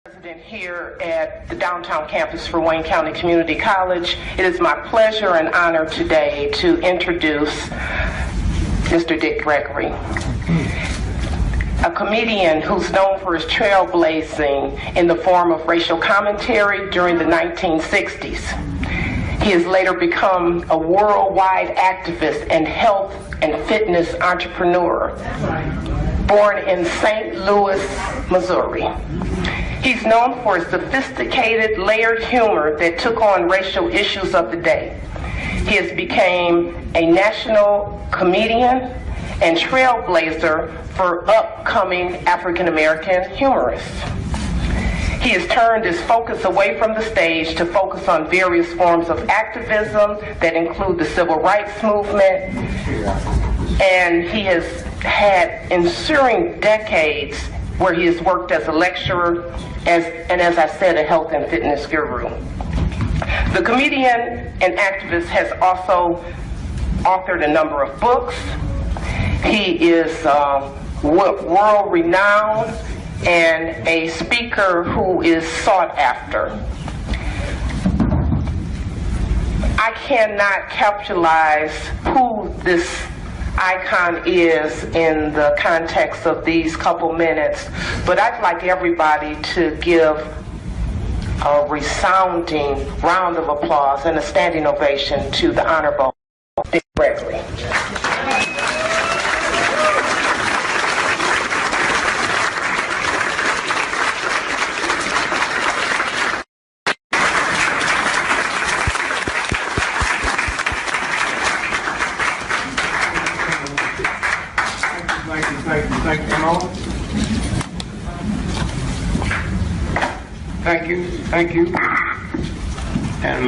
President here at the downtown campus for Wayne County Community College. It is my pleasure and honor today to introduce Mr. Dick Gregory, a comedian who's known for his trailblazing in the form of racial commentary during the 1960s. He has later become a worldwide activist and health and fitness entrepreneur. Born in St. Louis, Missouri. He's known for his sophisticated, layered humor that took on racial issues of the day. He has become a national comedian and trailblazer for upcoming African-American humorists. He has turned his focus away from the stage to focus on various forms of activism that include the civil rights movement, and he has had ensuing decades where he has worked as a lecturer and as I said, a health and fitness guru. The comedian and activist has also authored a number of books. He is world-renowned and a speaker who is sought after. I cannot capitalize who this icon is in the context of these couple minutes, but I'd like everybody to give a resounding round of applause and a standing ovation to the Honorable Dick Gregory. Thank you. And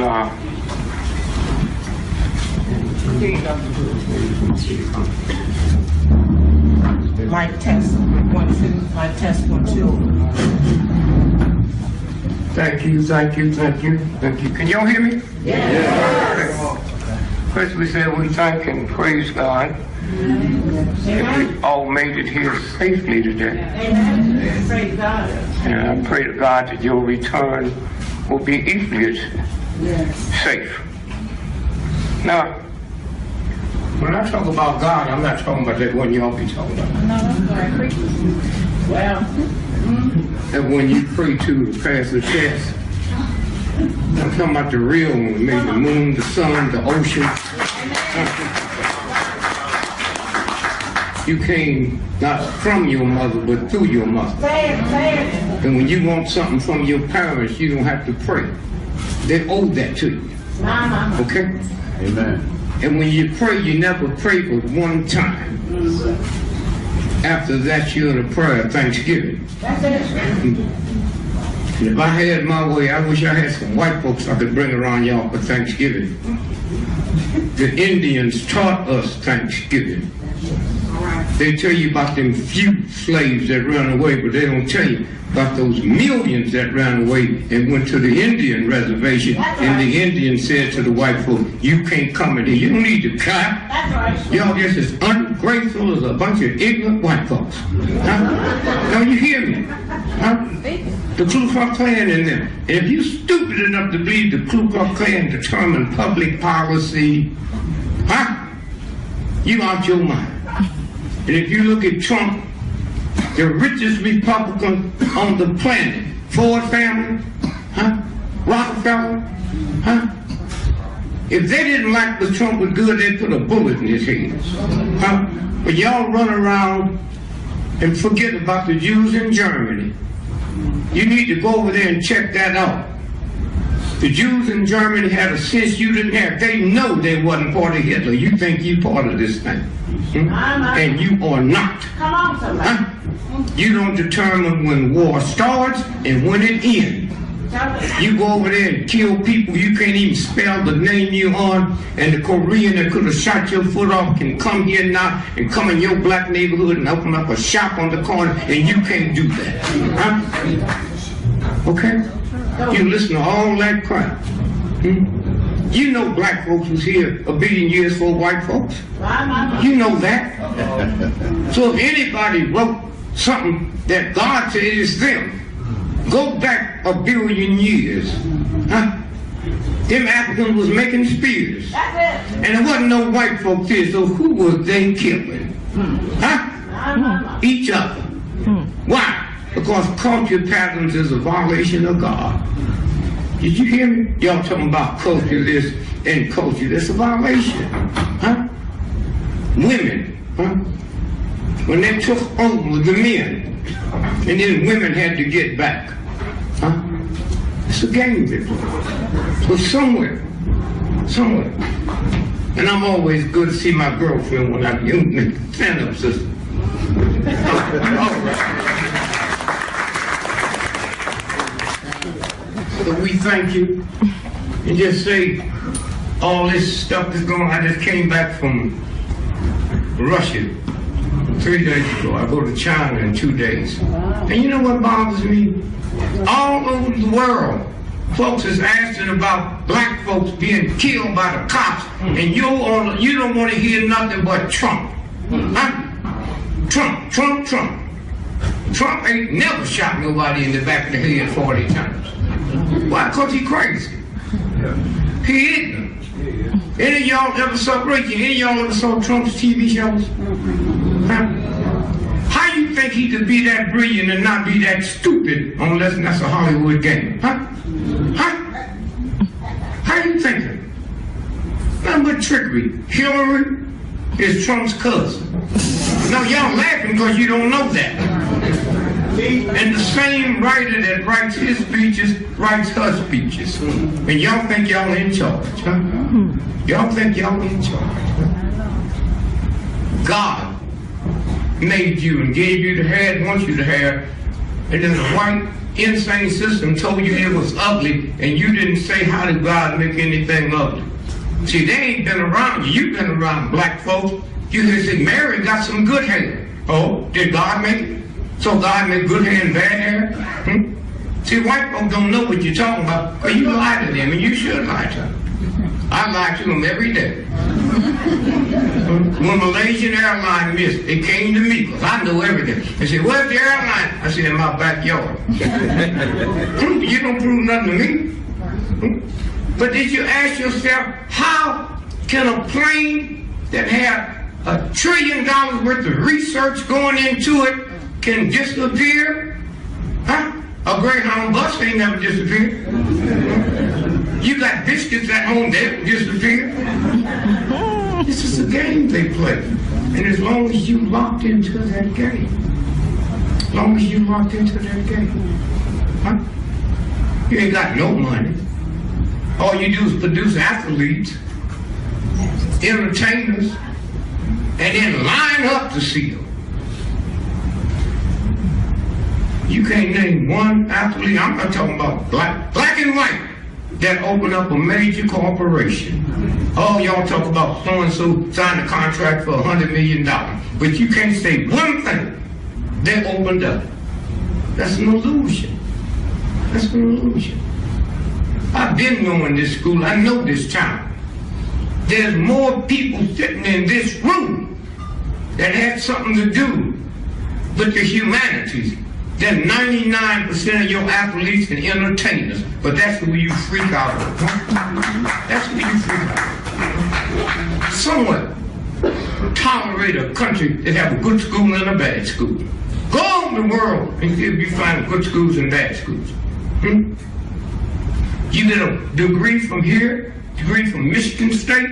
Mic test 1 2. Mic test 1 2. thank you. Can y'all hear me? Yes. First we said we thank and praise God. We all made it here safely today. Amen. Praise God. And I pray to God that your return will be equally safe. Now, when I talk about God, I'm not talking about that one y'all be talking about. No, that's right. Well. That one you pray to pass the test. I'm talking about the real one that made the moon, the sun, the ocean. You came not from your mother, but through your mother. And when you want something from your parents, you don't have to pray. They owe that to you. Okay? Amen. And when you pray, you never pray but one time. After that, you're in a prayer of thanksgiving. If I had my way, I wish I had some white folks I could bring around y'all for Thanksgiving. The Indians taught us Thanksgiving. They tell you about them few slaves that ran away, but they don't tell you about those millions that ran away and went to the Indian reservation, and the Indian said to the white folk, you can't come in here. You don't need to clap. Y'all just as ungrateful as a bunch of ignorant white folks. Huh? Don't you hear me? Huh? The Ku Klux Klan in them. And if you're stupid enough to believe the Ku Klux Klan determine public policy, huh? You out your mind. And if you look at Trump, the richest Republican on the planet, Ford family, huh? Rockefeller, huh? If they didn't like what Trump was good, they'd put a bullet in his head, huh? But y'all run around and forget about the Jews in Germany. You need to go over there and check that out. The Jews in Germany had a sense you didn't have. They know they wasn't part of Hitler. You think you part of this thing. And you are not. Come on, somebody. Huh? You don't determine when war starts and when it ends. You go over there and kill people you can't even spell the name you on, and the Korean that could have shot your foot off can come here now and come in your black neighborhood and open up a shop on the corner, and you can't do that. Huh? Okay? You listen to all that crap. You know black folks was here 1 billion years before white folks. You know that. So if anybody wrote something that God said is them, Go back 1 billion years. Huh? Them Africans was making spears. And there wasn't no white folks here, so who was they killing? Huh? Each other. Why? Because culture patterns is a violation of God. Did you hear me? Y'all talking about culture this and culture. That's a violation. Huh? Women. Huh? When they took over the men, and then women had to get back. Huh? It's a game they play. So somewhere. And I'm always good to see my girlfriend when I'm young. Stand up, sister. All right. So we thank you and just say all this stuff is going on. I just came back from Russia 3 days ago. I go to China in 2 days. And you know what bothers me? All over the world, folks is asking about black folks being killed by the cops, and you don't want to hear nothing but Trump. Huh? Trump. Trump ain't never shot nobody in the back of the head 40 times. Why? Because he crazy. He ignorant. Any of y'all ever saw Trump's TV shows? Huh? How you think he could be that brilliant and not be that stupid unless that's a Hollywood game? Huh? How you thinking? Nothing but trickery. Hillary is Trump's cousin. Now y'all laughing because you don't know that. And the same writer that writes his speeches writes her speeches. And y'all think y'all in charge, huh? Y'all think y'all in charge. God made you and gave you the hair it wants you to have, and then the white insane system told you it was ugly, and you didn't say how did God make anything ugly. See, they ain't been around you. You've been around black folks. You can say Mary got some good hair. Oh, did God make it? So God made good hair and bad hair? See, white folks don't know what you're talking about, because you lie to them, and you should lie to them. I lie to them every day. When Malaysian Airlines missed, they came to me, because I know everything. They said, where's the airline? I said, in my backyard. You don't prove nothing to me. But did you ask yourself, how can a plane that had $1 trillion worth of research going into it can disappear? Huh? A Greyhound bus ain't never disappeared. You got biscuits at home, they'll disappear. This is a game they play. And as long as you locked into that game, huh? You ain't got no money. All you do is produce athletes, entertainers, and then line up to see them. You can't name one athlete, I'm not talking about black and white, that opened up a major corporation. Oh, y'all talk about so-and-so signed a contract for $100 million, but you can't say one thing they opened up. That's an illusion. That's an illusion. I've been knowing this school, I know this town. There's more people sitting in this room that had something to do with the humanities than 99% of your athletes and entertainers. But that's who you freak out of. That's who you freak out of. Somewhat tolerate a country that have a good school and a bad school. Go on the world and see if you find good schools and bad schools. You get a degree from here, degree from Michigan State,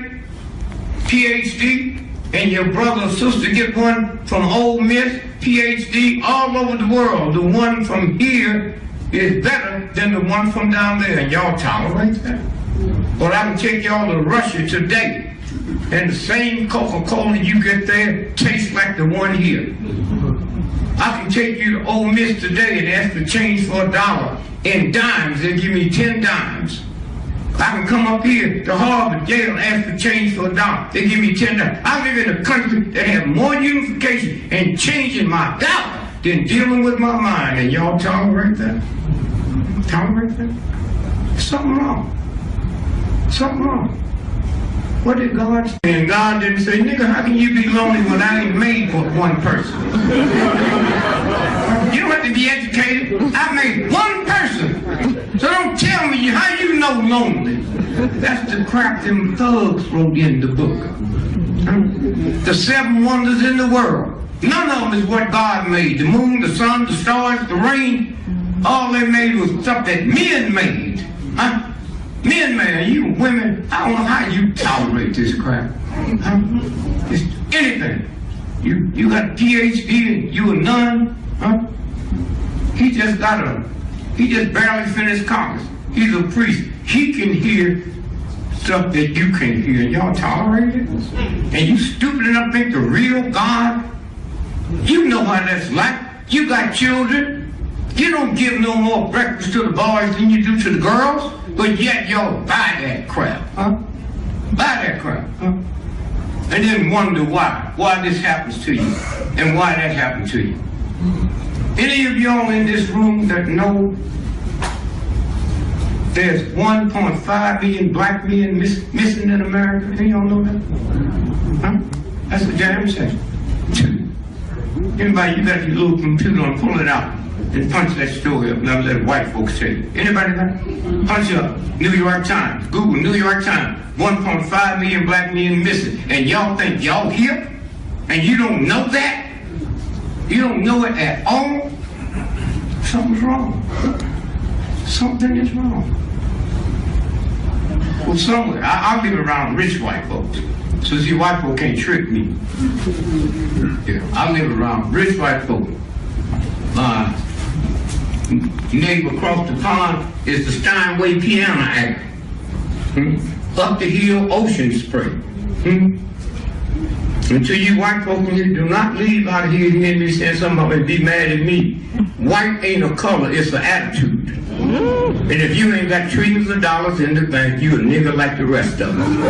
PhD, and your brother or sister get one from Ole Miss, PhD, all over the world. The one from here is better than the one from down there, and y'all tolerate that? But I can take y'all to Russia today, and the same Coca-Cola you get there tastes like the one here. I can take you to Ole Miss today and ask to change for $1 in dimes. They'll give me 10 dimes. I can come up here to Harvard, Yale, and ask for change for $1. They give me 10 dimes. I live in a country that has more unification and changing my dollar than dealing with my mind. And y'all tolerate that? Tolerate that? Something wrong. Something wrong. What did God say? And God didn't say, nigga, how can you be lonely when I ain't made for one person? You don't have to be educated. I made one person. lonely. That's the crap them thugs wrote in the book. The 7 wonders in the world. None of them is what God made. The moon, the sun, the stars, the rain. All they made was stuff that men made. Huh? Men made. You women, I don't know how you tolerate this crap. Huh? It's anything. You got a PhD and you a nun. Huh? He just barely finished college. He's a priest. He can hear stuff that you can't hear. Y'all tolerate it? And you stupid enough to think the real God? You know how that's like. You got children. You don't give no more breakfast to the boys than you do to the girls, but yet y'all buy that crap, huh? Buy that crap, huh? And then wonder why this happens to you, and why that happened to you. Any of y'all in this room that know there's 1.5 million black men missing in America? Any of y'all know that? Huh? That's what damn says. Anybody, you got your little computer and pull it out and punch that story up. Now let white folks tell you. Anybody got it? Punch up. New York Times. Google New York Times. 1.5 million black men missing. And y'all think y'all here? And you don't know that? You don't know it at all? Something's wrong. Something is wrong. Well, somewhere. I live around rich white folks. So see, white folk can't trick me. Yeah, I live around rich white folk. My neighbor across the pond is the Steinway Piano Act. Up the hill ocean spray. Until you white folk do not leave out of here hearing me saying something about be mad at me. White ain't a color, it's an attitude. And if you ain't got trillions of dollars in the bank, you a nigga like the rest of them.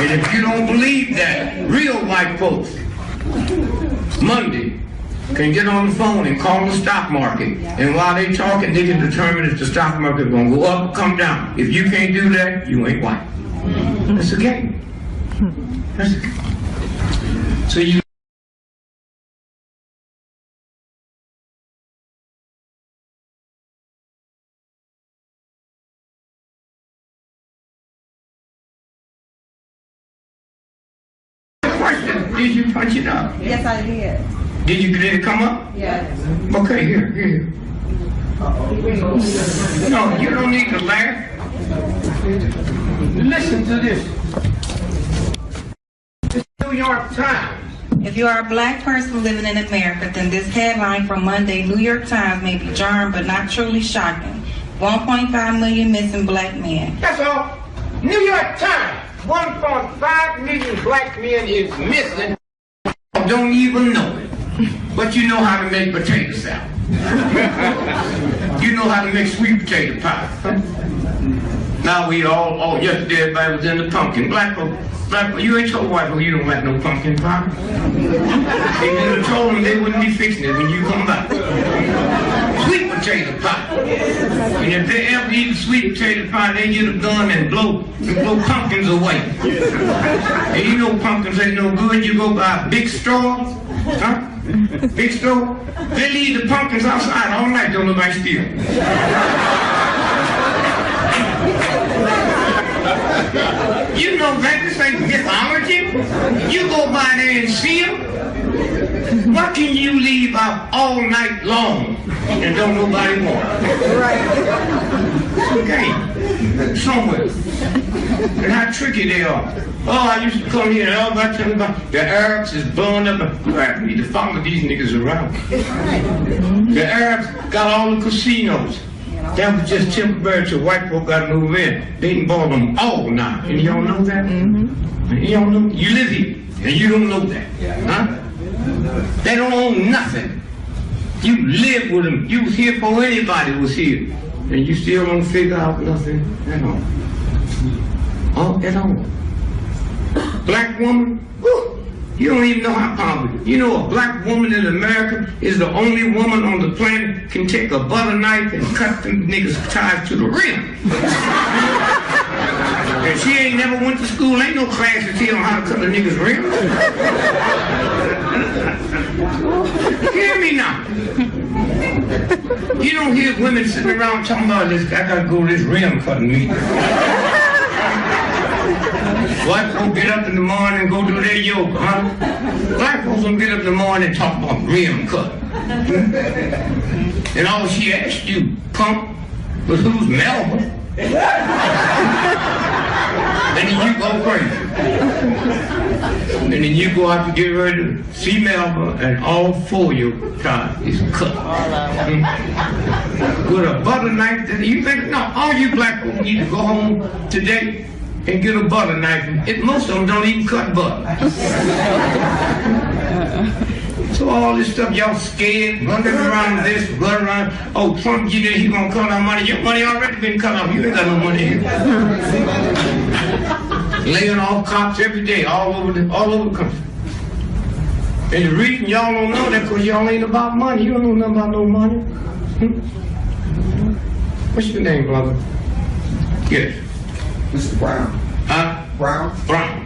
And if you don't believe that, real white folks, Monday, can get on the phone and call the stock market. And while they talking, they can determine if the stock market is going to go up or come down. If you can't do that, you ain't white. That's a game. That's a game. So you did you punch it up? Yes, I did. Did it come up? Yes. Okay, here. No, you don't need to laugh. Listen to this. It's New York Times. If you are a black person living in America, then this headline from Monday, New York Times, may be jarring but not truly shocking. 1.5 million missing black men. That's all. New York Times. 1.5 million black men is missing. Don't even know it. But you know how to make potato salad. You know how to make sweet potato pie. Now we all yesterday everybody was in the pumpkin. Black folk, you ain't told white folk you don't like no pumpkin pie. If you would have told them they wouldn't be fixing it when you come back. Sweet potato pie. And if they ever eat sweet potato pie, they get a gun and blow pumpkins away. And you know pumpkins ain't no good. You go buy a big straw, huh? Big straw. They leave the pumpkins outside all night, don't nobody steal. You know that this ain't mythology. You go by there and see them. What can you leave out all night long and don't nobody want? Right. Okay. Somewhere. And how tricky they are. Oh, I used to come here and everybody tell me about the Arabs is blowing up. I need to follow these niggas around. The Arabs got all the casinos. That was just temporary till white folk got to move in. They didn't bought them all now. And y'all know that? You don't know? You live here and you don't know that. Huh? They don't own nothing. You live with them. You was here before anybody was here. And you still don't figure out nothing at all. Oh, at all. Black woman, whew, you don't even know how powerful. You know a black woman in America is the only woman on the planet can take a butter knife and cut them niggas' ties to the rim. And she ain't never went to school, ain't no class to tell them how to cut a nigga's rim. Hear me now. You don't hear women sitting around talking about this, I gotta go to this rim cutting meeting. White folks get up in the morning and go do their yoga, huh? Black folks don't get up in the morning and talk about rim cutting. And all she asked you, pump, was who's Melba? And then you go crazy. And then you go out to get ready to see Melba, and all four of your thighs is cut. With a butter knife, you think, no, all you black people need to go home today and get a butter knife. Most of them don't even cut butter. So all this stuff, y'all scared, running around this, running around, oh, Trump, you he gonna cut our money. Your money already been cut off. You ain't got no money here. Laying off cops every day, all over the country. And the reason y'all don't know that because y'all ain't about money. You don't know nothing about no money. What's your name, brother? Yes. Mr. Brown. Huh? Brown. Brown.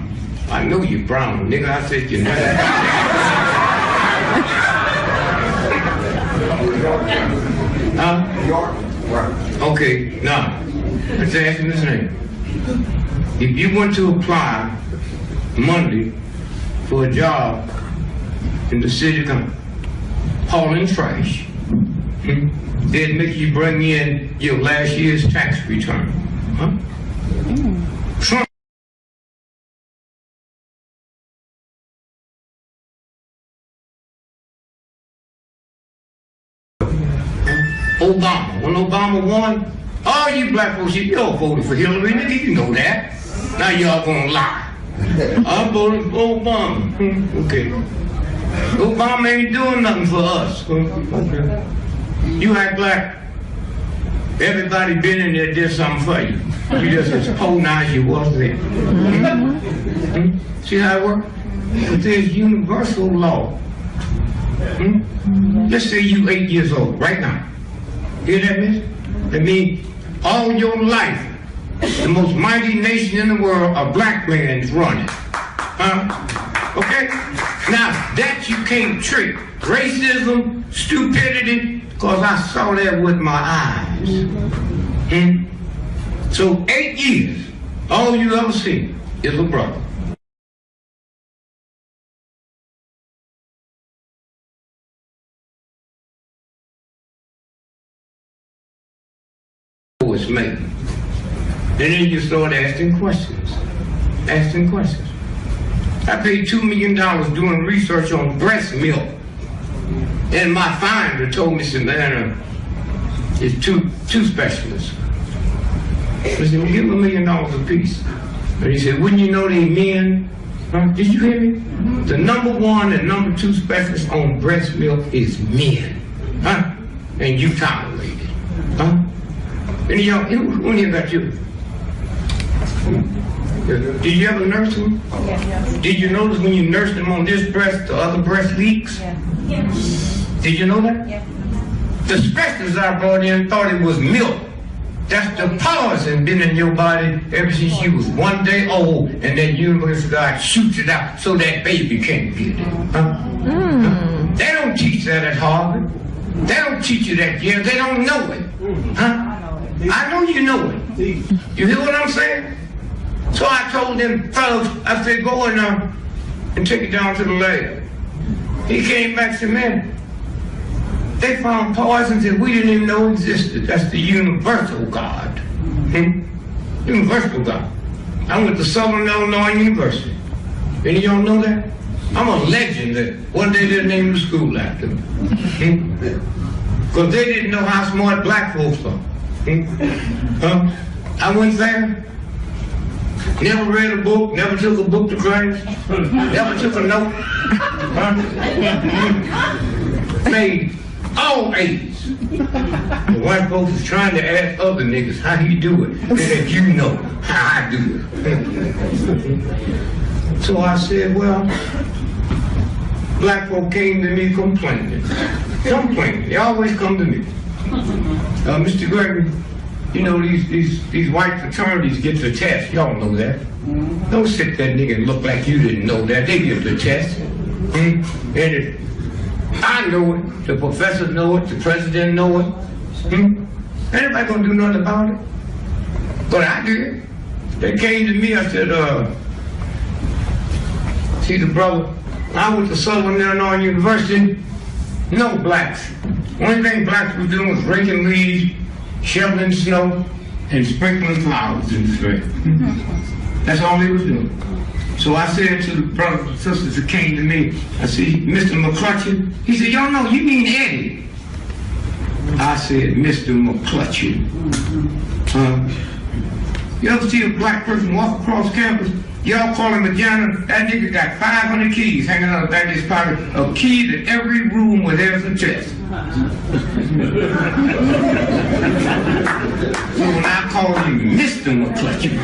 I know you Brown, nigga. I said your name. Huh? York. Brown. Okay, now, let's ask him his name. If you went to apply Monday for a job in the city of hauling trash, they'd make you bring in your last year's tax return. Huh? Trump. Obama. When Obama won, all you black folks, you all voted for Hillary, nigga, you know that. Now y'all gonna lie. I voted for Obama. Okay. Obama ain't doing nothing for us. Okay. You act like everybody been in there did something for you. You just as poor now as you was then. See how it works? But there's universal law. Let's say you 8 years old right now. Hear that, miss? That means all your life, the most mighty nation in the world, a black man's running. Okay? Now, that you can't trick. Racism, stupidity, because I saw that with my eyes. So 8 years, all you ever see is a brother. Was made. And then you start asking questions. Asking questions. I paid $2 million doing research on breast milk. And my finder told me, Savannah, it's two specialists. I said, well, give them $1 million apiece. And he said, wouldn't you know they men? Huh? Did you hear me? The #1 and #2 specialist on breast milk is men. Huh? And you tolerate it. Huh? And y'all, who here got you? Did you ever nurse them? Yes. Did you notice when you nursed them on this breast, the other breast leaks? Yes. Did you know that? Yes. The specialists I brought in thought it was milk. That's the poison been in your body ever since you was 1 day old, and that universe God shoots it out so that baby can't get it. Huh? They don't teach that at Harvard. They don't teach you that here. They don't know it. Huh? I know you know it. You hear what I'm saying? So I told them fellows, I said, go in there and take it down to the lab. He came back and said, man, they found poisons that we didn't even know existed. That's the universal God. Universal God. I went to Southern Illinois University. Any of y'all know that? I'm a legend that one day they named the school after me. Because they didn't know how smart black folks are. I went there, never read a book, never took a book to class, never took a note. Made all A's. The white folks is trying to ask other niggas how he do it, and that you know how I do it. So I said, well, black folk came to me complaining. They always come to me. Mr. Gregory, you know these white fraternities get the test. Y'all know that. Don't sit that nigga and look like you didn't know that. They get the test. And I know it. The professors know it. The president know it. Anybody gonna do nothing about it? But I did. They came to me, I said, see the brother, I went to Southern Illinois University, no blacks. Only thing blacks were doing was raking leaves, shoveling snow, and sprinkling flowers in the street. That's all they was doing. So I said to the brothers and sisters that came to me, I said, Mr. McClutchin? He said, y'all know, you mean Eddie. I said, Mr. McClutchin. You ever see a black person walk across campus? Y'all call him a janitor? That nigga got 500 keys hanging out of the back of his pocket, a key to every room where there's a chest. So when I called him Mr. McClutchin,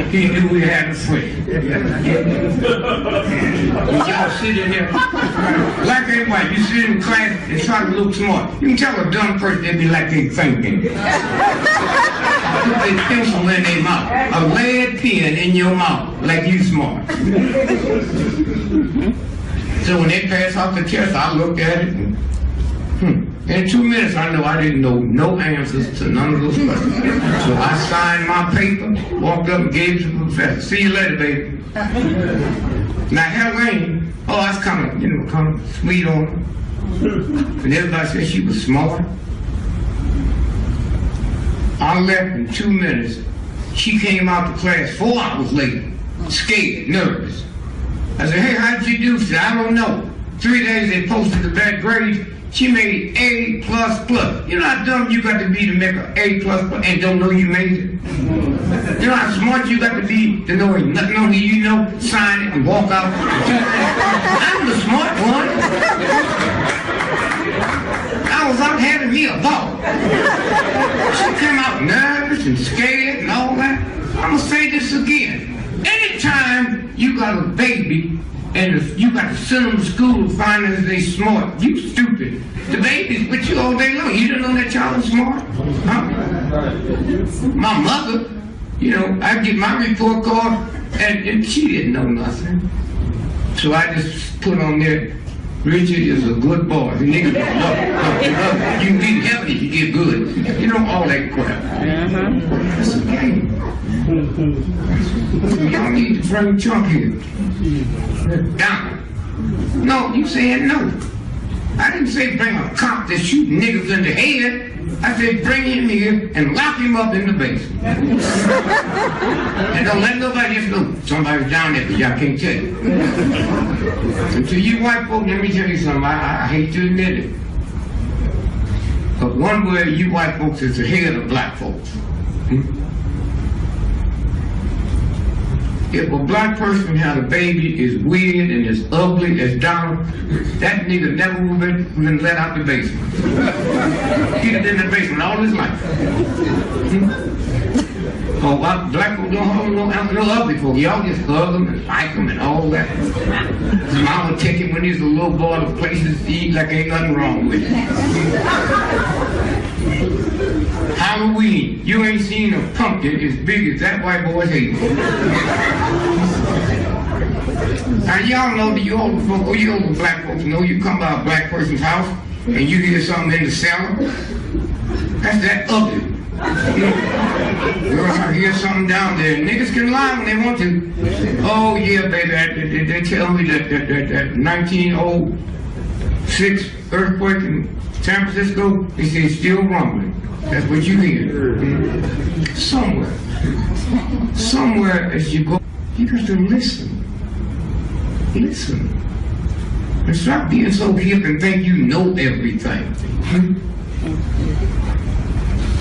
he knew we had a friend. When y'all sit in here, black and white, you sit in class and try to look smart. You can tell a dumb person they be like they thinking. Put their pencil in their mouth, a lead pen in your mouth, like you smart. So when they pass off the test, I looked at it and, in 2 minutes, I know I didn't know no answers to none of those questions. So I signed my paper, walked up and gave it to the professor. See you later, baby. Now, Helene, that's kind of sweet on her. And everybody said she was smart. I left in 2 minutes. She came out to class 4 hours later, scared, nervous. I said, hey, how'd you do? She said, I don't know. 3 days they posted the bad grades. She made A++. You know how dumb you got to be to make an A++ and don't know you made it? You know how smart you got to be to know nothing only you know, sign it and walk out? I'm the smart one. I was out having me a ball. She came out nervous and scared and all that. I'm gonna say this again. Anytime you got a baby and you got to send them to school to find out they smart, you stupid. The baby's with you all day long. You didn't know that child was smart? Huh? My mother, I'd get my report card and she didn't know nothing. So I just put on there, Richard is a good boy. The nigga love. You can get in heaven if you get good. All that crap. That's a game. Y'all need to bring Trump here. Down. No, you saying no. I didn't say bring a cop that shoot niggas in the head. I said bring him here and lock him up in the basement. And don't let nobody else know somebody's down there because y'all can't tell you. And to you white folks, let me tell you something. I hate to admit it. But one way you white folks is ahead of black folks. If a black person had a baby is weird and is ugly as Donald, that nigga never would have been let out the basement. He'd have been in the basement all his life. Black folk don't hug no ugly folk. Y'all just hug them and like them and all that. His mama take him when he's a little boy to places to eat like ain't nothing wrong with him. Halloween, you ain't seen a pumpkin as big as that white boy's head. Now y'all know that you older folk, or you older black folks know you come by a black person's house and you hear something in the cellar. That's that ugly. Girl, I hear something down there. Niggas can lie when they want to. Oh yeah, baby, they tell me that 1906 earthquake in San Francisco, they say it's still rumbling. That's what you hear. Somewhere as you go, you got to listen. Listen. And stop being so hip and think you know everything.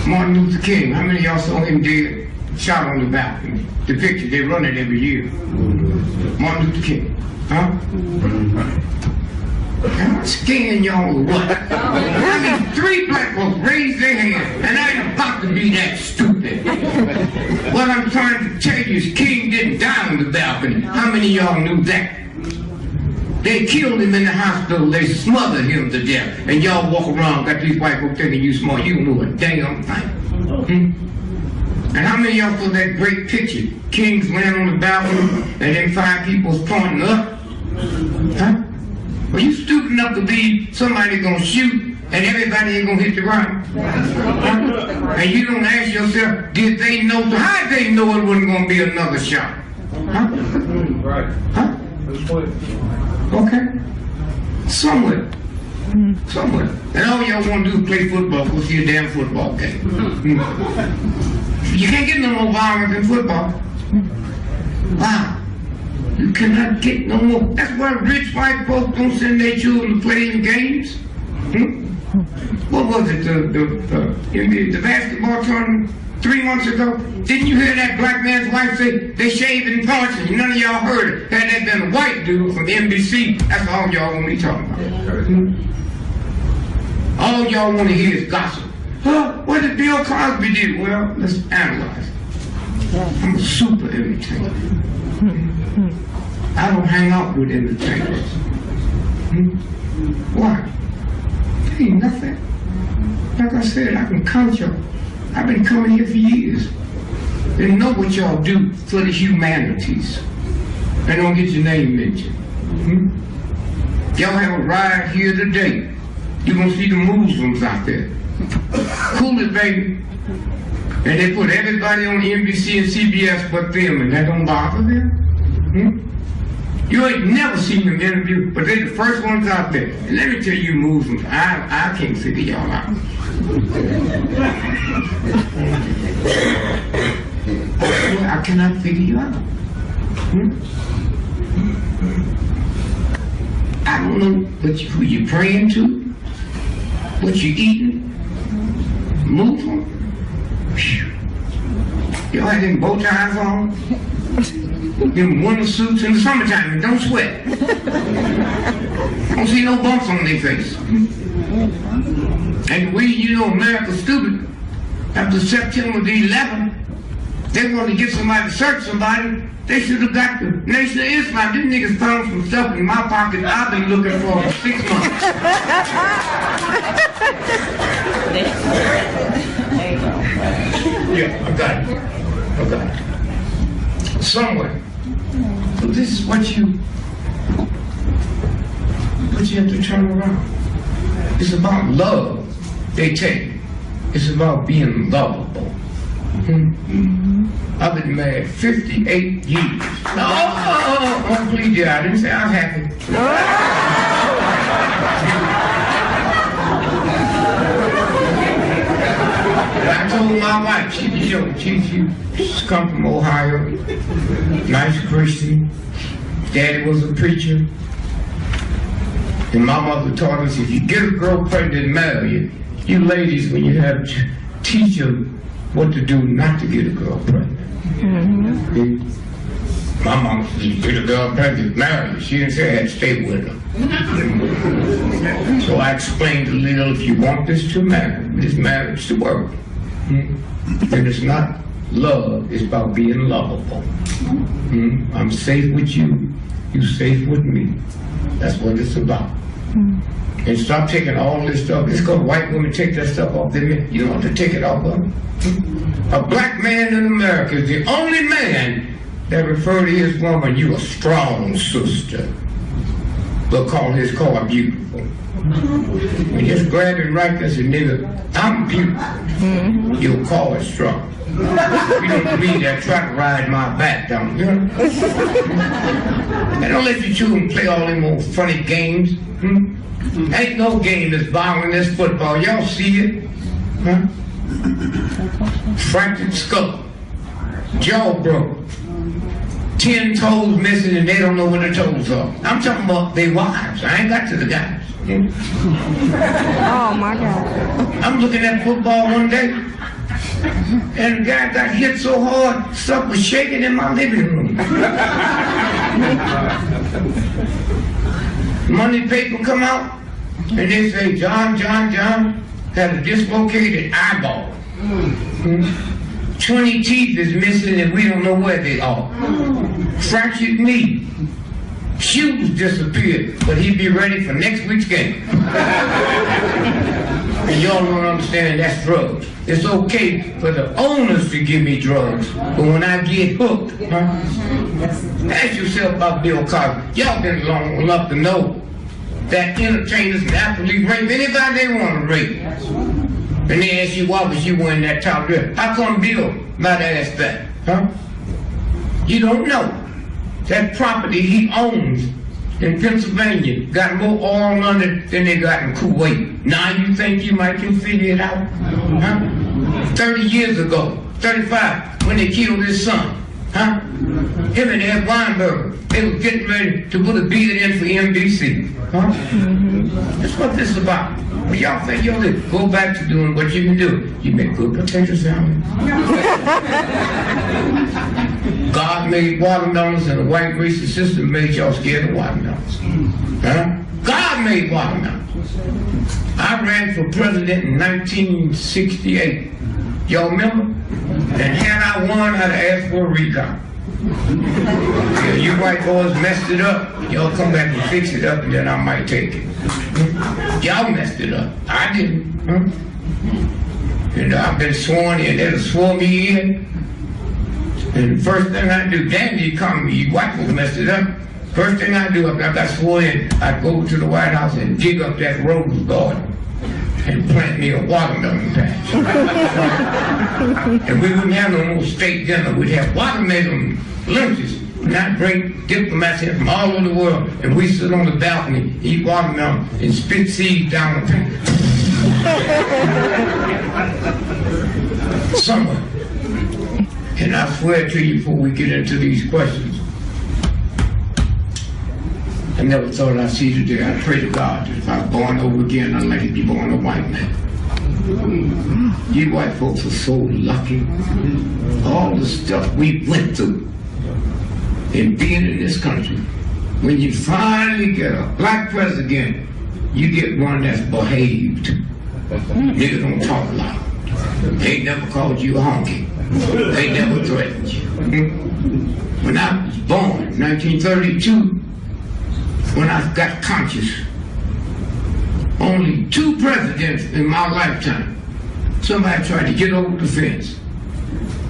Martin Luther King, how many of y'all saw him dead, shot on the balcony? The picture, they run it every year. Martin Luther King, huh? Am I scaring y'all or what? I mean, 3 black folks raised their hand, and I ain't about to be that stupid. What I'm trying to tell you is King didn't die on the balcony. How many of y'all knew that? They killed him in the hospital. They smothered him to death. And y'all walk around, got these white folks thinking you smart. You don't know a damn thing. And how many of y'all saw that great picture? King's laying on the balcony, and then 5 people's pointing up? Huh? Are you stupid enough to believe somebody gonna shoot and everybody ain't gonna hit the ground. And you don't ask yourself, did they know? How did they know it wasn't gonna be another shot? Huh? Huh? Okay. Somewhere. Somewhere. And all y'all want to do is play football, go see a damn football game. You can't get no more violence than football. Wow. You cannot get no more. That's why rich white folks don't send their children to play in games. What was it? The basketball tournament 3 months ago? Didn't you hear that black man's wife say they shaved in Parsons? None of y'all heard it. Had that been a white dude from NBC, that's all y'all want me talking about. All y'all want to hear is gossip. What did Bill Cosby do? Well, let's analyze. I'm a super entertainer. I don't hang out with entertainers. Why? There ain't nothing. Like I said, I can count y'all. I've been coming here for years. They know what y'all do for the humanities. They don't get your name mentioned. Y'all have a riot here today. You're going to see the Muslims out there. Cool it, baby. And they put everybody on NBC and CBS but them, and that don't bother them? You ain't never seen them interview, but they the first ones out there. And let me tell you, Muslims, I can't figure y'all out. I cannot figure you out. I don't know who you praying to, what you eating. Muslim. Y'all had them bow ties on. Them winter suits in the summertime, and don't sweat. Don't see no bumps on their face. And the way you know America's stupid, after September the 11th, they want to get somebody to search somebody, they should have got the Nation of Islam. These niggas found some stuff in my pocket I've been looking for 6 months. Yeah, I got it. Somewhere. So this is what you have to turn around. It's about love, they take. It's about being lovable. I've been married 58 years. Oh, please, dear, I didn't say I'm happy. I told my wife, she's come from Ohio, nice Christian. Daddy was a preacher. And my mother taught us, if you get a girl pregnant and marry her, you ladies, when you have to teach her what to do not to get a girl pregnant. My mom said, you get a girl pregnant, marry her. She didn't say I had to stay with her. So I explained a little, if you want this marriage to work, then it's not love, it's about being lovable. I'm safe with you, you safe with me. That's what it's about. And stop taking all this stuff. It's because white women take that stuff off their men. You don't have to take it off of them. A black man in America is the only man that refer to his woman, you a strong sister. But call his car beautiful. And just grab him right there and say, nigga, I'm beautiful. Your car is strong. You don't believe that, try to ride my back down, you know? And don't let you children play all them old funny games. Ain't no game that's violent as football. Y'all see it? Huh? Fractured skull. Jaw broke. 10 toes missing and they don't know where the toes are. I'm talking about their wives. I ain't got to the guys. Oh my God. I'm looking at football one day and the guy got hit so hard, stuff was shaking in my living room. Money paper come out and they say, John had a dislocated eyeball. 20 teeth is missing and we don't know where they are. Fractured knee. Shoes disappeared, but he'd be ready for next week's game. And y'all don't understand that's drugs. It's okay for the owners to give me drugs, but when I get hooked, ask yourself about Bill Cosby. Y'all been long enough to know that entertainers and athletes rape anybody they want to rape. And they ask you, why was you wearing that top dress? How come Bill might ask that? Huh? You don't know. That property he owns in Pennsylvania got more oil on it than they got in Kuwait. Now you think you might can figure it out? Huh? 30 years ago, 35, when they killed his son. Huh? Him and Ed Weinberger, they were getting ready to put a beat in for NBC. Huh? That's what this is about. But y'all think y'all go back to doing what you can do. You make good potential salad. God made watermelons and the white racist system made y'all scared of watermelons. Huh? God made watermelons. I ran for president in 1968. Y'all remember? And had I won, I'd ask for a recount. Yeah, you white boys messed it up. Y'all come back and fix it up, and then I might take it. Y'all messed it up. I didn't. And I've been sworn in. They'll swore me in. And the first thing I do, damn the economy, you white folks messed it up. First thing I do after I got sworn in, I'd go to the White House and dig up that rose garden and plant me a watermelon patch. And we wouldn't have no more state dinner. We'd have watermelon lunches. And I'd bring diplomats in from all over the world, and we sit on the balcony, eat watermelon, and spit seeds down the paper. Somewhere. And I swear to you before we get into these questions, I never thought I'd see today. I pray to God that if I was born over again, I'd like to be born a white man. You white folks are so lucky. All the stuff we went through in being in this country. When you finally get a black president, you get one that's behaved. Niggas don't talk loud. They never called you a honky. They never threatened you. When I was born, 1932, when I got conscious, only 2 presidents in my lifetime, somebody tried to get over the fence.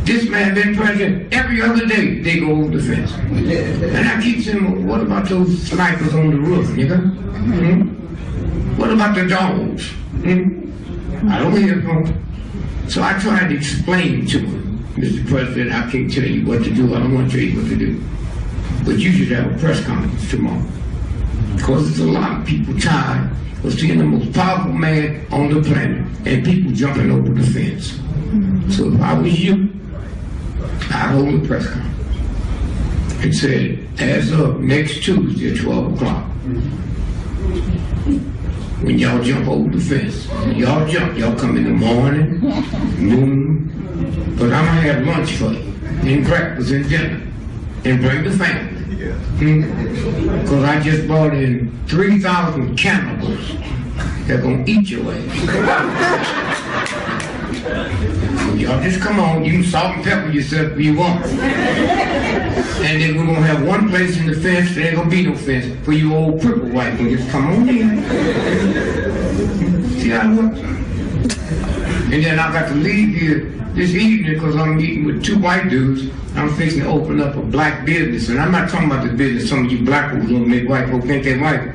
This man been president every other day, they go over the fence. And I keep saying, well, what about those snipers on the roof, nigga? What about the dogs? I don't hear from them. So I tried to explain to him, Mr. President, I can't tell you what to do, I don't want to tell you what to do. But you should have a press conference tomorrow. Because there's a lot of people tired of seeing the most powerful man on the planet and people jumping over the fence. So if I was you, I'd hold a press conference and said, as of next Tuesday at 12 o'clock, when y'all jump over the fence, y'all jump, y'all come in the morning, noon, but I'm gonna have lunch for you, and breakfast and dinner, and bring the family. Because I just brought in 3,000 cannibals that gonna eat your ass. So y'all just come on, you can salt and pepper yourself if you want. And then we're gonna have one place in the fence, there ain't gonna be no fence for you old cripple white people. Just come on in. See how it works? And then I got to leave here this evening because I'm meeting with 2 white dudes. I'm fixing to open up a black business. And I'm not talking about the business some of you black people gonna make white people think they're white.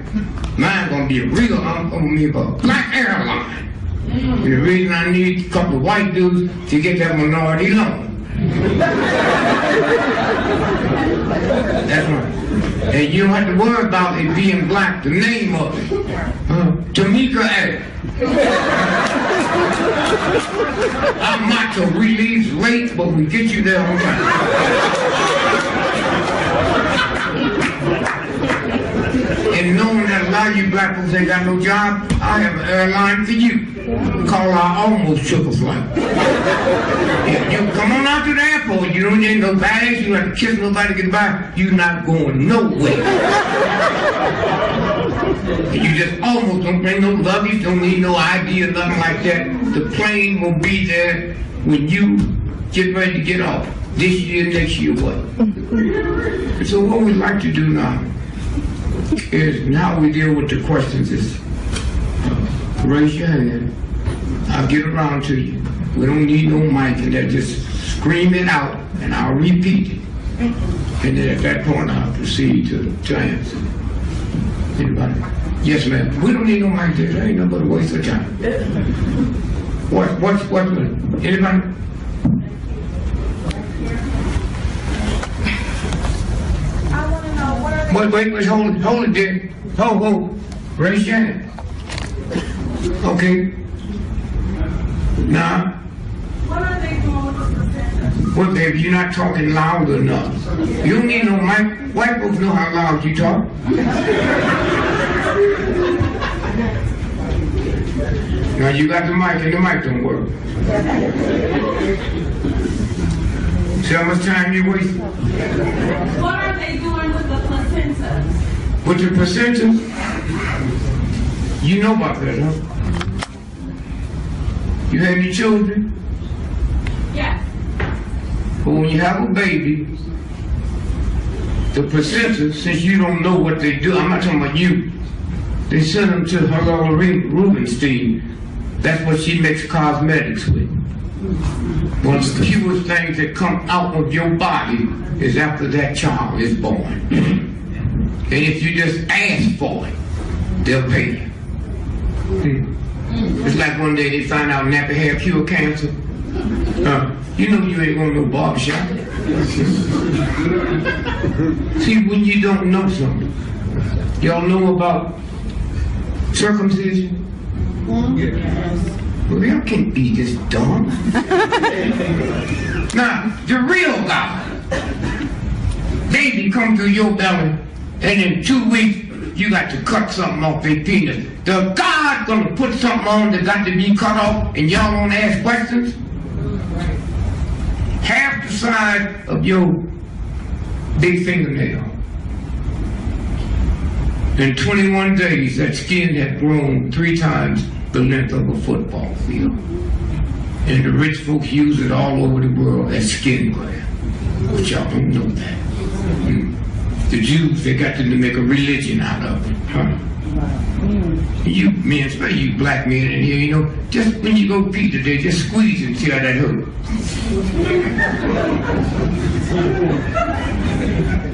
Mine's gonna be a real, I'm gonna make a black airline. And the reason I need a couple of white dudes to get that minority loan. That's right. And you don't have to worry about it being black, the name of it. Tamika Air. I'm macho, we leave late, but we get you there on time. And knowing that a lot of you black folks ain't got no job, I have an airline for you. Call I almost took a flight. If you come on out to the airport, you don't need no bags, you don't have to kiss nobody goodbye, you're not going nowhere. You just almost don't bring no luggage, don't need no ID or nothing like that. The plane will be there when you get ready to get off. This year, next year, what? So what we'd like to do now is how we deal with the questions is raise your hand. I'll get around to you. We don't need no mic and that, just scream it out and I'll repeat it. And then at that point I'll proceed to answer. Anybody? Yes, ma'am. We don't need no mic there. That ain't nothing but a waste of time. What's anybody? I want to know what are they Wait, hold it there. Hold. Raise your hand. Okay. Now, what are they doing with the placenta? well, baby, you're not talking loud enough. You don't need no mic. White folks know how loud you talk. Now you got the mic and the mic don't work. See how much time you wasting? What are they doing with the placentas? With the placenta? You know about that, huh? You have any children? Yes. But when you have a baby, the placenta, since you don't know what they do, I'm not talking about you, they send them to her Rubenstein. That's what she makes cosmetics with. One of the purest things that come out of your body is after that child is born. And if you just ask for it, they'll pay you. It's like one day they find out nappy hair cure cancer. You know you ain't going to no barbershop. See, when you don't know something, y'all know about circumcision? Well, y'all can't be this dumb. Now, the real God, baby come through your belly, and in 2 weeks, you got to cut something off their penis. The God gonna put something on that got to be cut off, and y'all wanna ask questions? Half the size of your big fingernail. In 21 days, that skin had grown 3 times the length of a football field. And the rich folks use it all over the world as skin graft. But y'all don't know that. The Jews, they got to make a religion out of it. Huh? You men, especially you black men in here, you know, just when you go pee today, just squeeze and see how that hurt.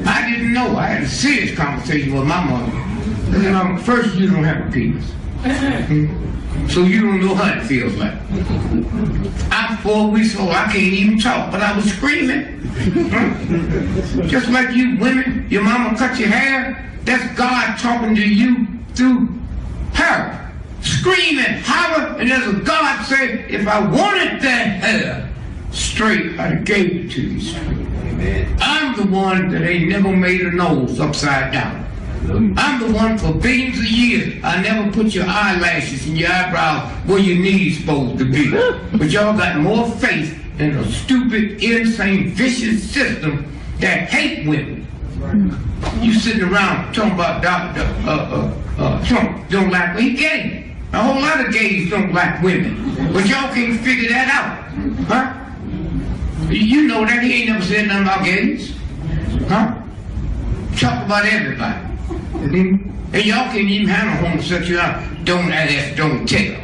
I didn't know. I had a serious conversation with my mother. And, first, you don't have a penis. So you don't know how it feels like. I'm 4 weeks old, I can't even talk, but I was screaming. Just like you women, your mama cut your hair, that's God talking to you through her. Screaming, holler, and there's a God say, if I wanted that hair straight, I'd have gave it to you straight. I'm the one that ain't never made a nose upside down. I'm the one for billions of years. I never put your eyelashes and your eyebrows where your knees supposed to be. But y'all got more faith in a stupid, insane, vicious system that hate women. You sitting around talking about Trump don't like women. He gay. A whole lot of gays don't like women. But y'all can't figure that out. Huh? You know that he ain't never said nothing about gays. Huh? Talk about everybody. And y'all can't even handle homosexuality. Don't ask, don't tell.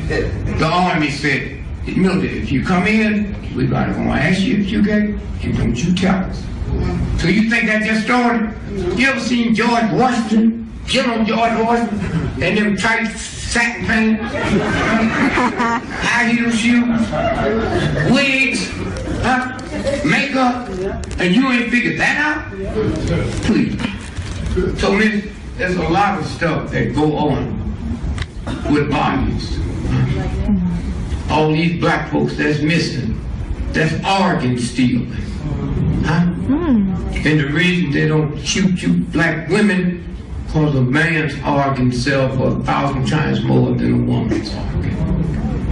The army said, military, if you come in, we're going to ask you if you're gay, and don't you tell us. So you think that just started? You ever seen George Washington? General George Washington? And them tight satin pants? High heel shoes? Wigs? Huh? Makeup? And you ain't figured that out? Please. So there's a lot of stuff that go on with bodies. All these black folks that's missing, that's organ stealing. Huh? And the reason they don't shoot you black women, because a man's organ sells for 1,000 times more than a woman's organ.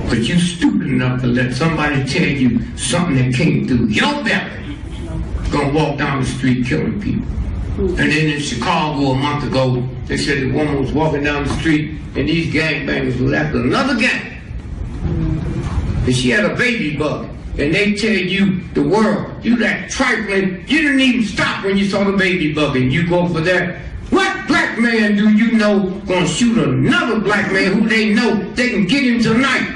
But you stupid enough to let somebody tell you something that came through your belly, gonna walk down the street killing people. And then in Chicago a month ago, they said a woman was walking down the street and these gangbangers were after another gang. And she had a baby bug. And they tell you, the world, you that trifling, you didn't even stop when you saw the baby bug and you go for that. What black man do you know gonna shoot another black man who they know they can get him tonight?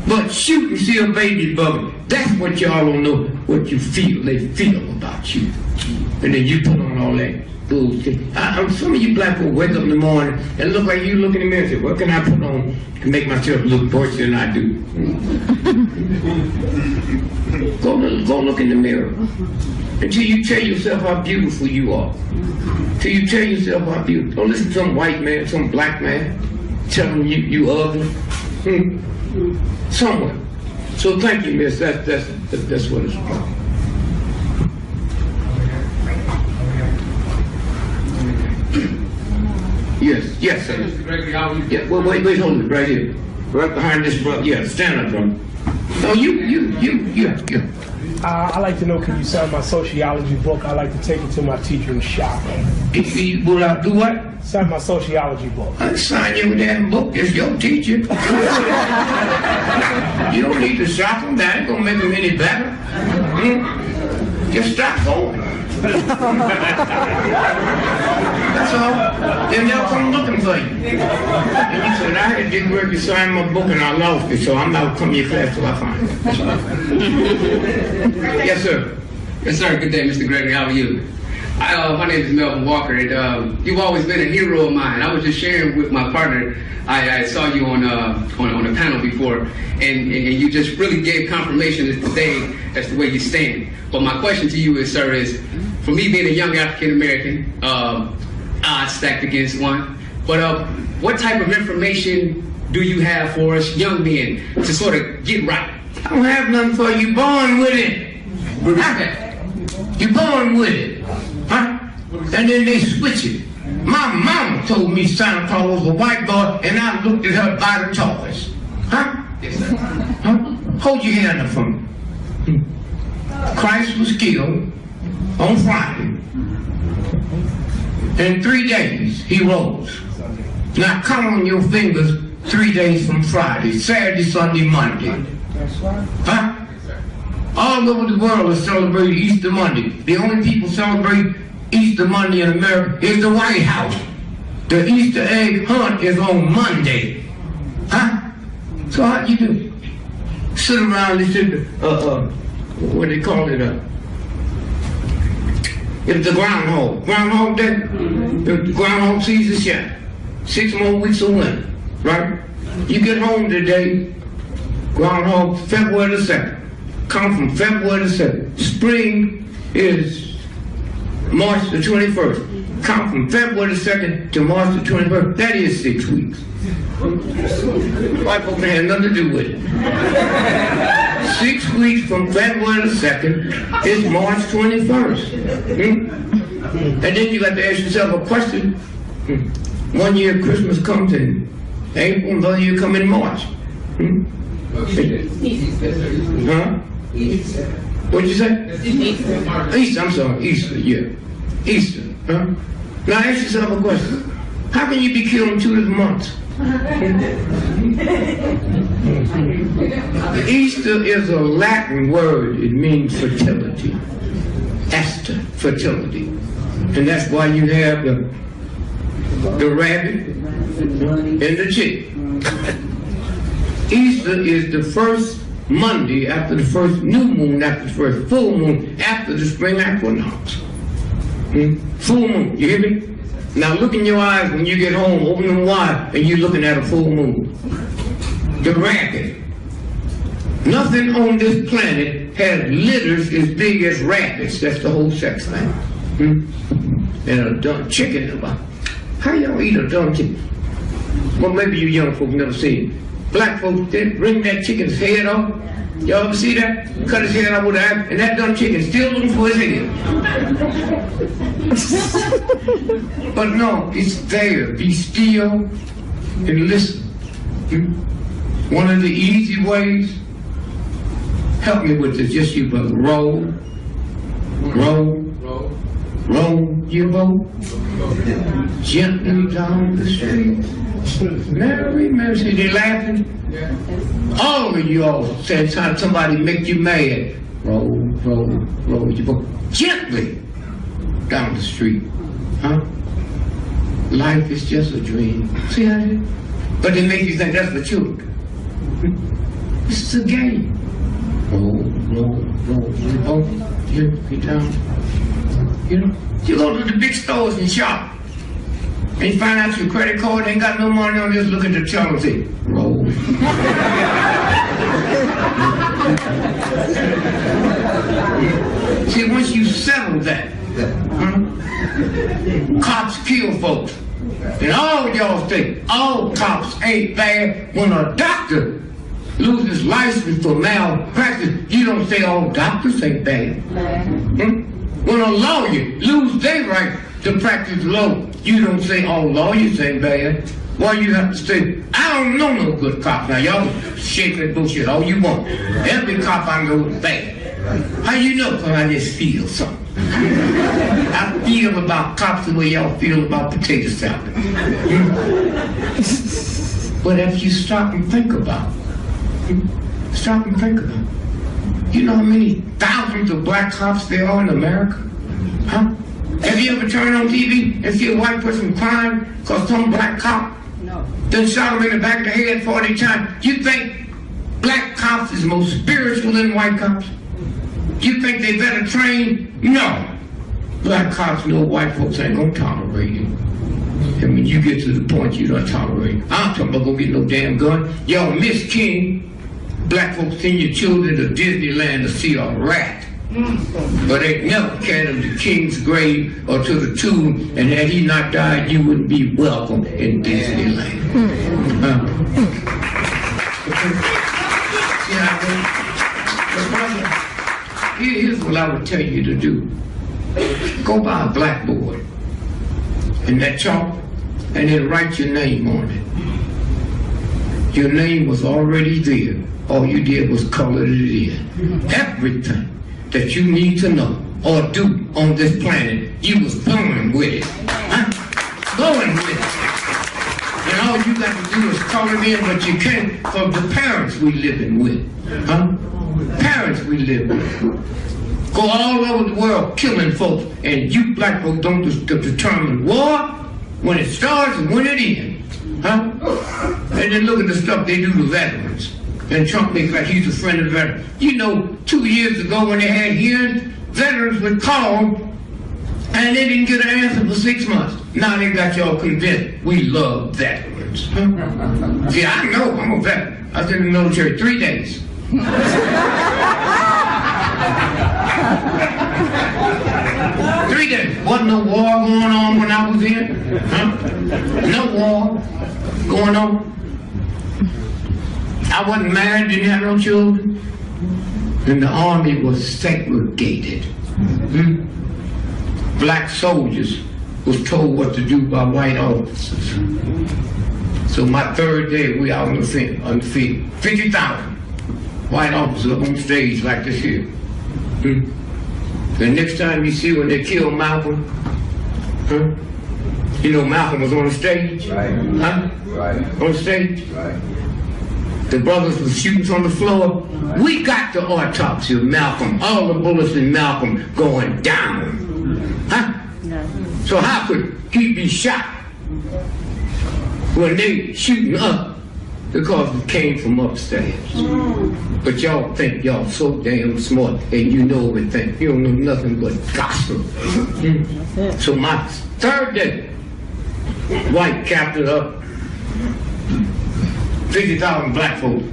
But shoot and see a baby bug. That's what y'all don't know, what you feel, they feel about you. And then you put on all that school. Some of you black people wake up in the morning and look like you look in the mirror and say, what can I put on to make myself look borschier than I do? Go look in the mirror until you tell yourself how beautiful you are. Till you tell yourself how beautiful. Don't listen to some white man, some black man telling you ugly. Somewhere. So thank you, miss. That's what it's about. Yes, sir. Mr. Gregory, how are you? Yeah, well, wait, hold it right here. Right behind this brother. Yeah, stand up, brother. No, you. I'd like to know, can you sign my sociology book? I'd like to take it to my teacher in shop. Will I do what? Sign my sociology book. I sign your damn book. It's your teacher. You don't need to shock him. That ain't gonna make him any better. Just stop going. That's all. Then they'll come looking for you. And you said, I had Dick Gregory sign my book and I lost it, so I'm not coming to your class till I find it. Yes, sir. Yes, sir. Good day, Mr. Gregory. How are you? My name is Melvin Walker, and you've always been a hero of mine. I was just sharing with my partner. I saw you on a panel before, and you just really gave confirmation today as to where you stand. But my question to you is, sir, is for me being a young African American, odds stacked against one. But what type of information do you have for us young men to sort of get right? I don't have nothing for you. Born with it. With respect. You're born with it. Huh? And then they switch it. My mama told me Santa Claus was a white boy, and I looked at her by the toys. Huh? Yes, sir. Huh? Hold your hand up for me. Christ was killed on Friday. In 3 days, he rose. Now count on your fingers 3 days from Friday, Saturday, Sunday, Monday. Huh? All over the world is celebrating Easter Monday. The only people celebrate Easter Monday in America is the White House. The Easter egg hunt is on Monday. Huh? So how you do? Sit around and sit, what they call it, it's the groundhog. Groundhog day? The groundhog season shot. 6 more weeks of winter, right? You get home today, groundhog, February the 2nd. Come from February the 2nd. Spring is March the 21st. Come from February the 2nd to March the 21st. That is 6 weeks. White folks have nothing to do with it. 6 weeks from February the 2nd is March 21st. And then you got to ask yourself a question. 1 year Christmas comes in April, another year comes in March. Huh? What'd you say? Easter, I'm sorry, Easter, yeah. Easter, huh? Now ask yourself a question. How can you be killed in 2 different months? Easter is a Latin word. It means fertility. Esther, fertility. And that's why you have the rabbit and the chick. Easter is the first Monday after the first new moon, after the first full moon, after the spring equinox. Full moon, you hear me? Now look in your eyes when you get home, open them wide, and you're looking at a full moon. The rabbit. Nothing on this planet has litters as big as rabbits. That's the whole sex thing. And a dumb chicken about. How y'all eat a dumb chicken? Well, maybe you young folks never seen it. Black folks, they bring that chicken's head off. Y'all ever see that? Cut his head off with an axe, and that dumb chicken still looking for his head. But no, it's there. Be still and listen. One of the easy ways, help me with this, just you brother. Roll your boat gently down the street. Mary, Mary, they laughing. All of you all said somebody make you mad. Roll your boat gently down the street. Huh? Life is just a dream. See how it is? But they make you think that's for children. This is a game. Roll your boat gently down. You know, you go to the big stores and shop, and you find out your credit card ain't got no money on this. Look at the teller and say, roll. See, once you settle that, cops kill folks. And all y'all think all cops ain't bad. When a doctor loses license for malpractice, you don't say all doctors ain't bad. When a lawyer loses their right to practice law, you don't say all lawyers ain't bad. Why you have to say, I don't know no good cops. Now y'all shake that bullshit all you want. Every cop I know is bad. How you know? Because I just feel something. I feel about cops the way y'all feel about potato salad. But if you stop and think about it, you know how many thousands of black cops there are in America? Huh? Have you ever turned on TV and see a white person crying because some black cop then shot him in the back of the head 40 times? You think black cops is more spiritual than white cops? You think they better trained? No. Black cops know white folks ain't gonna tolerate it. And when you get to the point you don't tolerate it, I'm talking about go get no damn gun. Y'all miss King. Black folks send your children to Disneyland to see a rat. But they never carried him to King's grave or to the tomb, and had he not died, you wouldn't be welcome in Disneyland. Here's what I would tell you to do. Go buy a blackboard and that chalk, and then write your name on it. Your name was already there. All you did was color it in. Everything that you need to know or do on this planet, you was born with it. Born with it. And all you got to do is color it in, but you can't from the parents we living with. Parents we live with. Go all over the world killing folks, and you black folks don't determine war when it starts and when it ends. And then look at the stuff they do to veterans. And Trump makes like he's a friend of the veterans. You know, 2 years ago when they had hearings, veterans would call and they didn't get an answer for 6 months. Now they got y'all convinced we love veterans. See, I know, I'm a veteran. I was in the military 3 days. 3 days. Wasn't no war going on when I was in. No war going on. I wasn't married, didn't have no children. And the army was segregated. Black soldiers was told what to do by white officers. So my third day, we out on the field, 50,000 white officers up on stage like this here. The next time you see when they killed Malcolm, you know Malcolm was on the stage, On the stage. The brothers were shooting from the floor. We got the autopsy of Malcolm, all the bullets in Malcolm going down. So how could he be shot when they shooting up? Because it came from upstairs. But y'all think y'all so damn smart and you know everything. You don't know nothing but gospel. So my third day, white captured up 50,000 black folks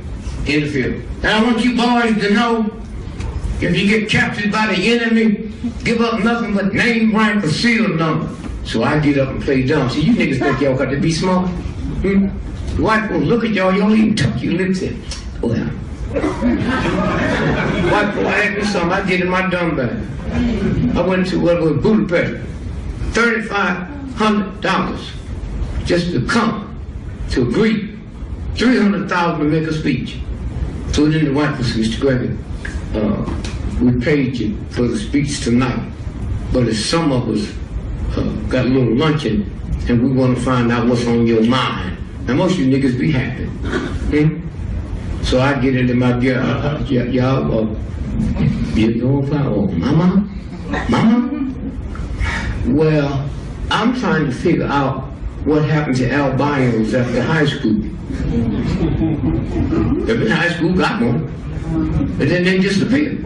in the field. And I want you boys to know, if you get captured by the enemy, give up nothing but name, rank, or serial number. So I get up and play dumb. See, you niggas think y'all got to be smart? The white folks look at y'all, y'all even tuck your lips in. Well, white folks asked me something, I get in my dumb bag. I went to what was Budapest, $3,500 just to come to agree. 300,000 to make a speech. So then the white folks, Mr. Gregory, we paid you for the speech tonight, but if some of us got a little luncheon and we want to find out what's on your mind. Now most of you niggas be happy. So I get into my gear, y'all, you know if I, mama? Well, I'm trying to figure out what happened to albinos after high school. Every high school got one, and then they disappeared.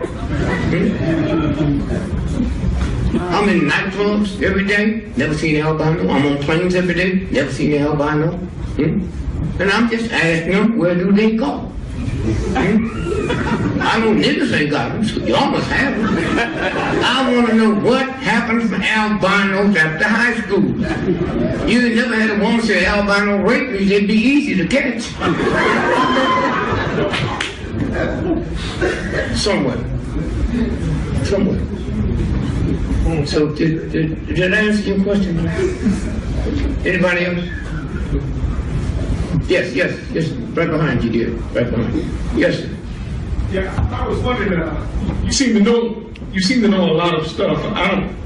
I'm in nightclubs every day, never seen an albino. I'm on planes every day, never seen an albino. And I'm just asking them, where do they go? I know niggas ain't got them, so y'all must have them. I want to know what happens to albinos after high school. You ain't never had a woman say albino raped me, they'd be easy to catch. Somewhere. So did that answer your question? Anybody else? Yes, right behind you, dear. Right behind you. Yes, sir. Yeah, I was wondering, you seem to know a lot of stuff. I don't.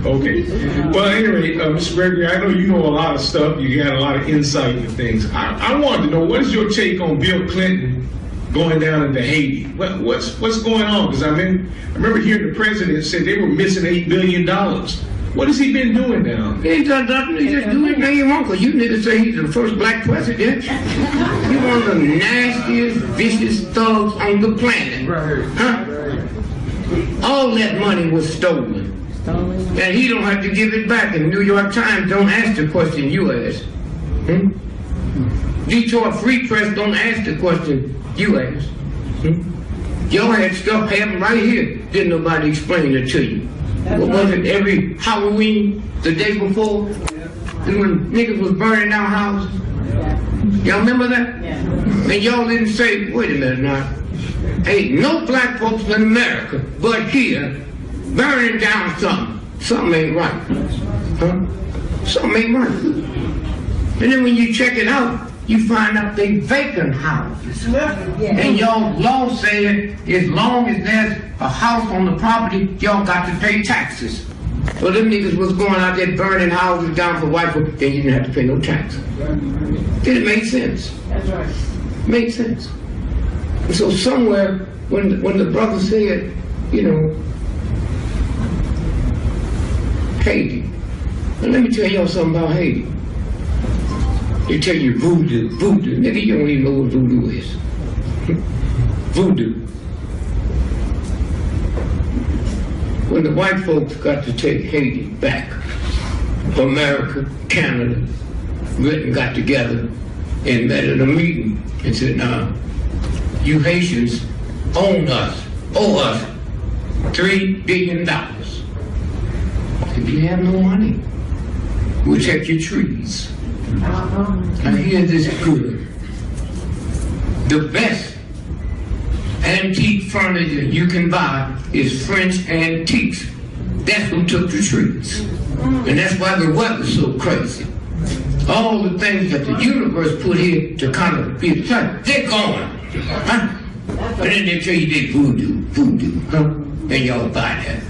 Okay. Well, anyway, Mr. Gregory, I know you know a lot of stuff. You got a lot of insight into things. I wanted to know, what is your take on Bill Clinton going down into Haiti? What's going on? Because I remember hearing the president say they were missing $8 billion. What has he been doing now? He ain't done nothing. He just doing anything he wants. Because you niggas say he's the first black president. You're one of the nastiest, vicious thugs on the planet. Huh? All that money was stolen. And he don't have to give it back. And the New York Times don't ask the question you ask. Detroit Free Press don't ask the question you ask. Y'all had stuff happen right here. Didn't nobody explain it to you. What was it, every Halloween, the day before? And when niggas was burning down houses? Y'all remember that? And y'all didn't say, wait a minute now. Ain't no black folks in America but here burning down something. Something ain't right. Huh? Something ain't right. And then when you check it out, you find out they vacant houses. And y'all law said, as long as there's a house on the property, y'all got to pay taxes. Well, them niggas was going out there burning houses down for white folks, then you didn't have to pay no tax. Then it made sense. That's right. Made sense. And so somewhere, when the brother said, you know, Haiti, and let me tell y'all something about Haiti. They tell you voodoo. Nigga, you don't even know what voodoo is. Voodoo. When the white folks got to take Haiti back, America, Canada, Britain got together and met at a meeting and said, now, you Haitians owe us $3 billion. If you have no money, we'll take your trees. Now here's this good. The best antique furniture you can buy is French antiques. That's who took the trees. And that's why the weather's so crazy. All the things that the universe put here to kind of be the sun, they're gone. Huh? And then they tell you they voodoo, huh? And y'all buy that.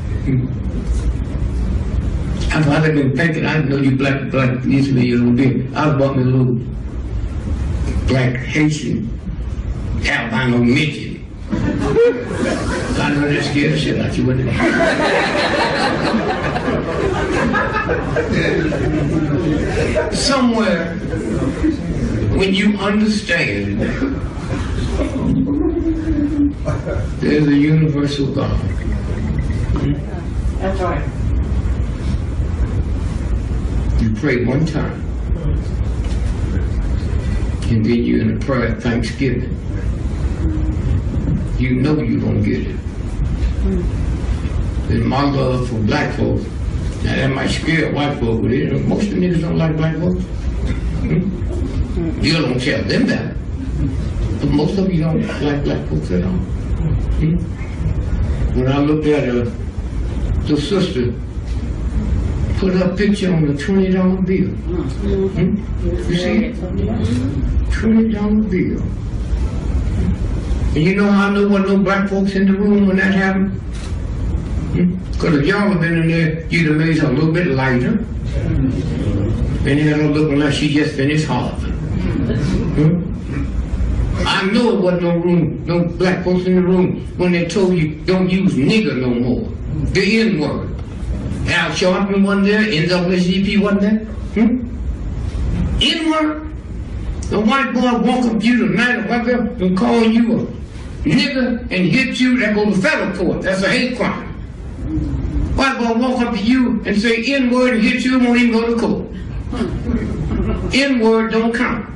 I've been thinking, I know you black, used to be a little bit. I bought me a little black Haitian albino midget. I know that scared the shit out you, wouldn't it? Somewhere, when you understand there's a universal God. That's right. You pray one time, and then you're in a prayer of thanksgiving. You know you're going to get it. And my love for black folks, now that might scare white folks, but most of the niggas don't like black folks. You don't tell them that. But most of you don't like black folks at all. When I looked at the sister, put her picture on the $20 bill. You see it? $20 bill. And you know how I know what no black folks in the room when that happened? Because if y'all have been in there, you'd have made her a little bit lighter. And you had her looking like she just finished Harvard. I know it wasn't no black folks in the room when they told you don't use nigger no more. The N-word. Al Sharpton wasn't there, NAACP wasn't there. N-word. The white boy walk up to you tonight and call you a nigger and hit you, that go to federal court. That's a hate crime. Why White boy walk up to you and say N-word and hit you and won't even go to court. N-word don't count.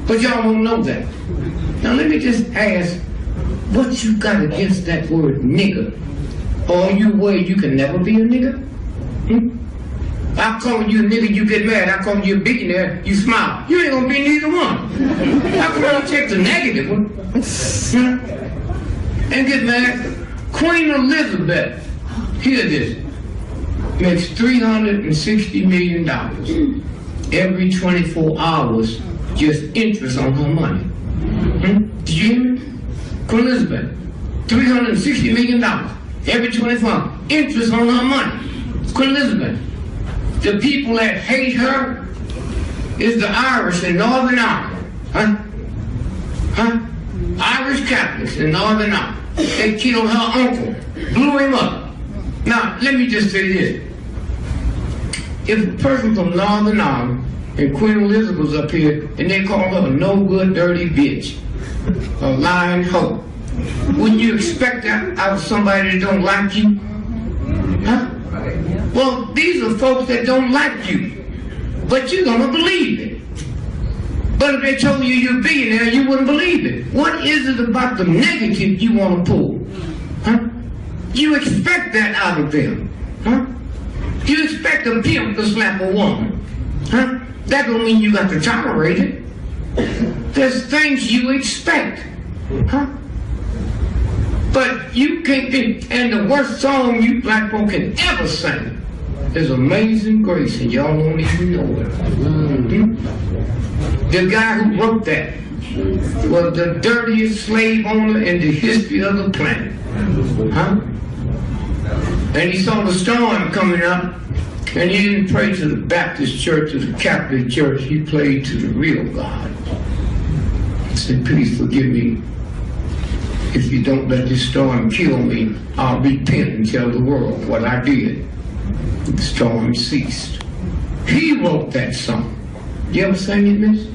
But y'all don't know that. Now let me just ask, what you got against that word nigger? Or are you worried you can never be a nigger? I call you a nigger, you get mad. I call you a billionaire, you smile. You ain't gonna be neither one. How come I don't take the negative one? And get mad? Queen Elizabeth, hear this, makes $360 million every 24 hours just interest on her money. Did you hear me? Queen Elizabeth, $360 million every 24 hours, interest on her money. Queen Elizabeth. The people that hate her is the Irish in Northern Ireland. Irish Catholics in Northern Ireland. They killed her uncle, blew him up. Now, let me just say this. If a person from Northern Ireland and Queen Elizabeth was up here and they call her a no-good, dirty bitch, a lying hoe, wouldn't you expect that out of somebody that don't like you? Well, these are folks that don't like you, but you're gonna believe it. But if they told you you're a billionaire, you wouldn't believe it. What is it about the negative you want to pull? You expect that out of them. You expect a pimp to slap a woman. That don't mean you got to tolerate it. There's things you expect. But you can't be, and the worst song you black folk can ever sing is Amazing Grace, and y'all won't even know it. The guy who wrote that was the dirtiest slave owner in the history of the planet. And he saw the storm coming up, and he didn't pray to the Baptist church or the Catholic church, he prayed to the real God. He said, please forgive me. If you don't let this storm kill me, I'll repent and tell the world what I did. The storm ceased. He wrote that song. You ever sang it, miss?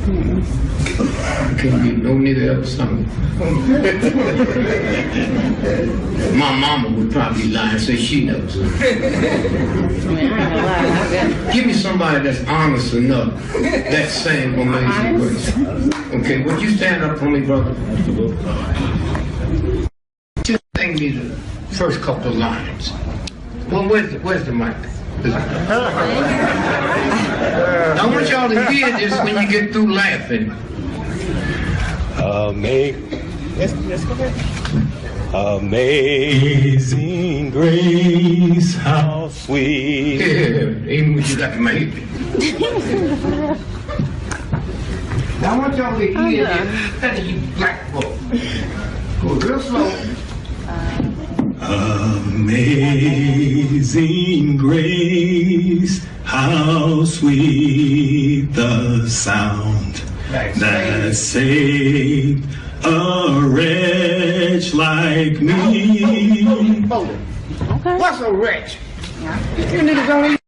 I can't believe no nigga ever sung it. My mama would probably lie and say she knows. Give me somebody that's honest enough that sang Amazing Grace. Okay, would you stand up for me, brother? Just sing me the first couple of lines. Well, where's the mic? I want y'all to hear this when you get through laughing. Amazing grace, how sweet. Yeah, even when you got the mic. Now I want y'all to hear this. None of you black folk. Go real slow. Amazing grace, how sweet the sound that saved a wretch like me. What's a wretch? You niggas don't even...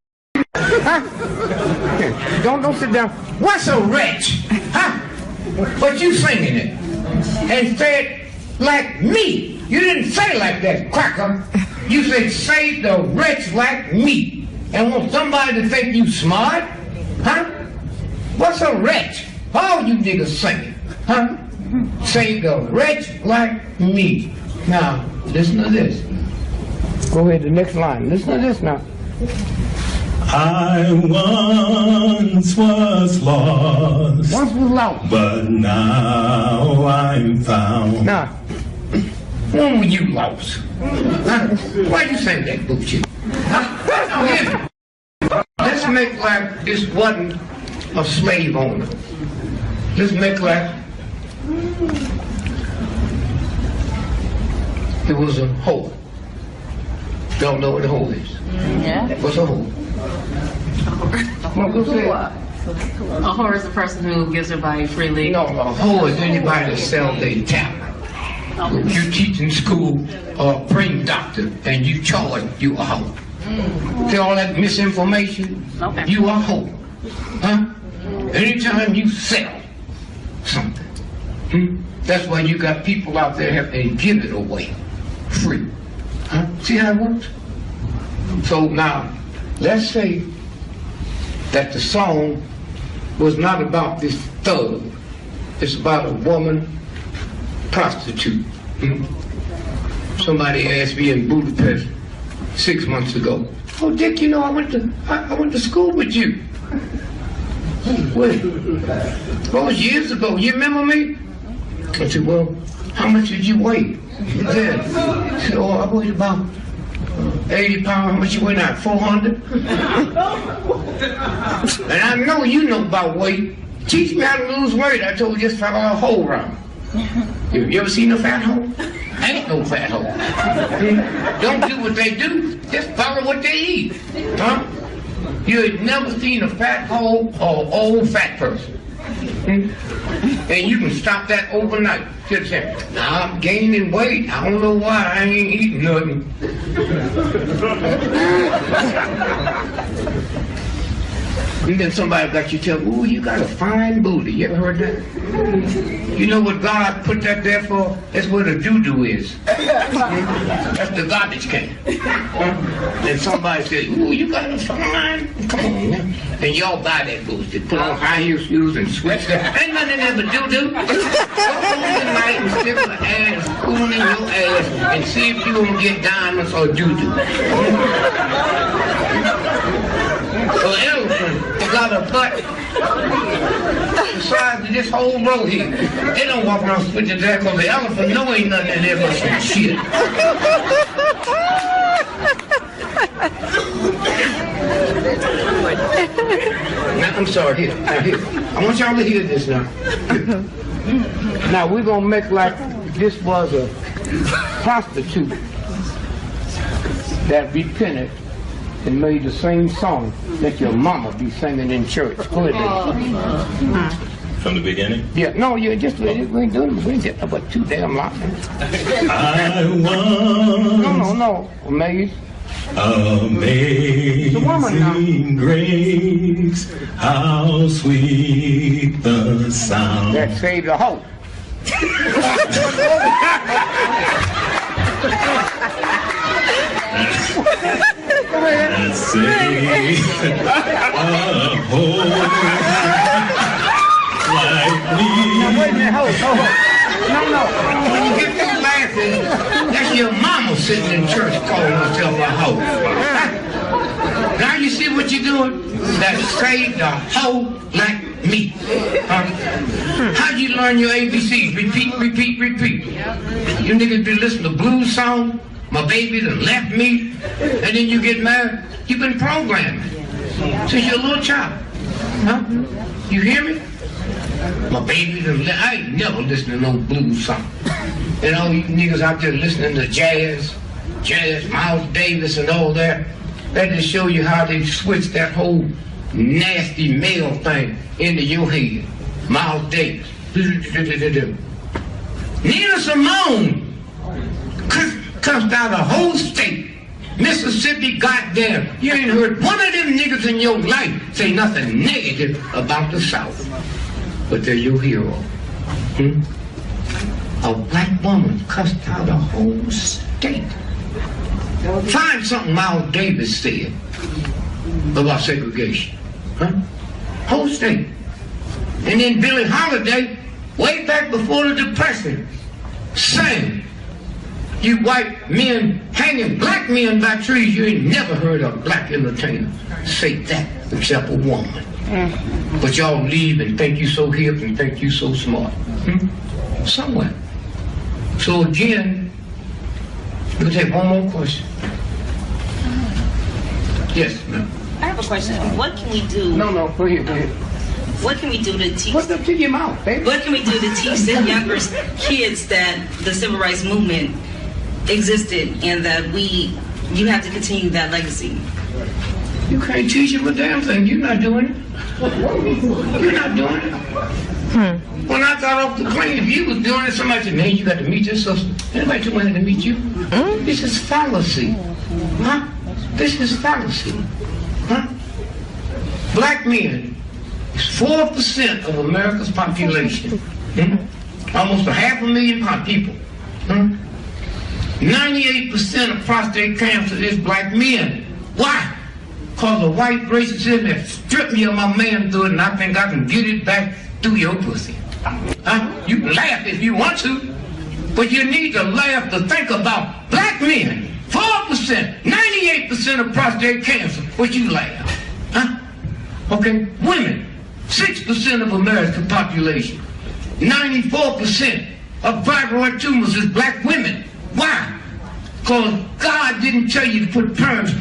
Don't sit down. What's a wretch? But you singing it. And said, like me. You didn't say like that, cracker. You said, save the wretch like me. And want somebody to think you smart? What's a wretch? All you niggas singing, Save the wretch like me. Now, listen to this. Go ahead, the next line. Listen to this now. I once was lost. Once was lost. But now I'm found. Now, when were you lost? Why you saying that bullshit? Let's make like this wasn't a slave owner. Let's make like it was a hoe. Don't know what a hoe is. Yeah. What's a hoe? A whore is a person who gives her body freely. No, a hoe is anybody that sells their talent. If you teach in school or bring doctor and you charge, you a hoe. See all that misinformation? Okay. You a hoe. Anytime you sell something, that's why you got people out there have to give it away free. Huh? See how it works? So now, let's say that the song was not about this thug. It's about a woman prostitute. Somebody asked me in Budapest 6 months ago, "Oh, Dick, you know, I went to school with you." Wait, that was years ago. You remember me? I said, "Well, how much did you weigh?" He said, "Oh, I weighed about 80 pounds. How much you weigh now? 400? And I know you know about weight. Teach me how to lose weight. I told you just follow a hole round. You ever seen a fat hole? Ain't no fat hole. Don't do what they do. Just follow what they eat. Huh? You ain't never seen a fat hole or old fat person. And you can stop that overnight. Just say, "Now I'm gaining weight. I don't know why. I ain't eating nothing." And then somebody got you tell, "Ooh, you got a fine booty." You ever heard that? You know what God put that there for? That's where the doo-doo is. That's the garbage can. And somebody said, "Ooh, you got a fine." Come on, man. And y'all buy that bullshit. Put on high heel shoes and switch that. Ain't nothing there but doo-doo. Go home tonight and stick an ass, spoon in your ass, and see if you don't get diamonds or doo-doo. So elephant, they got a butt the size of this whole row here. They don't walk around switching that because the elephant know ain't nothing in there but some shit. Now, I'm sorry, here. Now, here. I want y'all to hear this now. Now, we're going to make like this was a prostitute that repented and made the same song that your mama be singing in church. Go ahead. From the beginning? Yeah, no, you just, we ain't doing it. We ain't getting about too damn long. I was No. Amazed. Amazing grace, how sweet the sound. That saved the hope. That saved a whole like me. Now, wait a minute, hold. No. When you get through laughing, that's your mama sitting in church calling herself a hoe. Now you see what you're doing? That saved a hoe like me. How'd you learn your ABCs? Repeat. You niggas been listening to blues songs, my baby done left me, and then you get married. You've been programming since you're a little child. Huh? You hear me? My baby done left. I ain't never listened to no blues song. And all you niggas out there listening to jazz, Miles Davis and all that, that just show you how they switched that whole nasty male thing into your head. Miles Davis. Nina Simone cussed out a whole state. Mississippi, goddamn. You ain't heard one of them niggas in your life say nothing negative about the South. But they're your hero. A black woman cussed out a whole state. Find something Miles Davis said about segregation. Whole state. And then Billie Holiday, way back before the Depression, sang, "You white men hanging black men by trees." You ain't never heard a black entertainer say that except a woman. But y'all leave and think you so hip and think you so smart. Somewhere. So again, we'll take one more question. Yes, ma'am. I have a question. What can we do? No, go ahead. What can we do to teach? What's up to your mouth, baby? What can we do to teach the younger kids that the civil rights movement existed and that you have to continue that legacy? You can't teach them a damn thing. You're not doing it. You're not doing it. When I got off the plane, if you was doing it, somebody said, "Man, you got to meet your sister." Anybody told me to meet you? This is fallacy. This is fallacy. Black men is 4% of America's population. Almost 500,000 people. 98% of prostate cancer is black men. Why? Because the white racism has stripped me of my manhood, and I think I can get it back through your pussy. You can laugh if you want to, but you need to laugh to think about black men. 4%, 98% of prostate cancer. What you laugh? Okay, women, 6% of American population. 94% of fibroid tumors is black women. Why? Because God didn't tell you to put perms.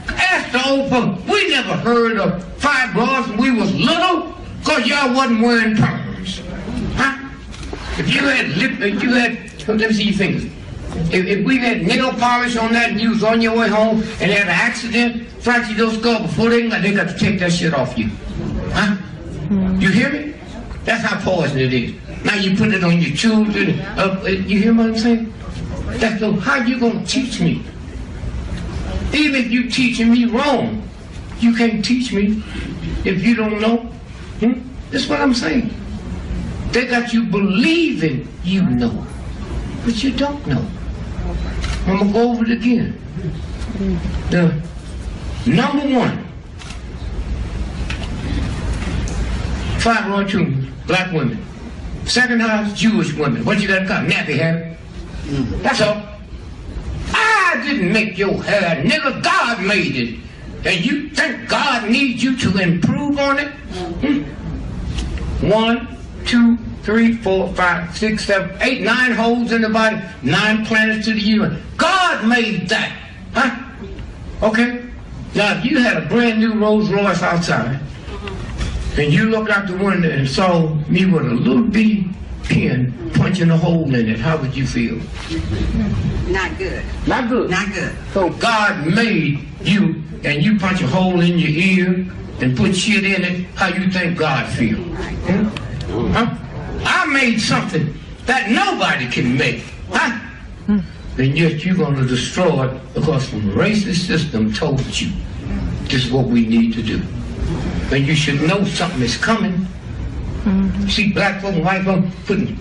Ask the old folks. We never heard of fibroids when we was little, because y'all wasn't wearing perms. If you had let me see your fingers. If we had nail polish on that and you was on your way home and had an accident, fractured your skull before they got to take that shit off you. You hear me? That's how poison it is. Now you put it on your children. You hear what I'm saying? That's so how you gonna teach me? Even if you teaching me wrong, you can't teach me if you don't know. That's what I'm saying. They got you believing you know, but you don't know. I'm gonna go over it again. The number one, fibroid tumors, black women. Second highest, Jewish women. What you got to cut? Nappy hair. That's all. I didn't make your hair, nigga. God made it. And you think God needs you to improve on it? 1, 2, 3, 4, 5, 6, 7, 8, 9 holes in the body, 9 planets to the universe. God made that. Okay? Now, if you had a brand new Rolls Royce outside, and you looked out the window and saw me with a little bitty pin punching a hole in it, how would you feel? Not good. Not good. Not good. So God made you, and you punch a hole in your ear and put shit in it, how you think God feel? I made something that nobody can make. And yet you're going to destroy it because some racist system told you this is what we need to do. And you should know something is coming. See black folk and white folk putting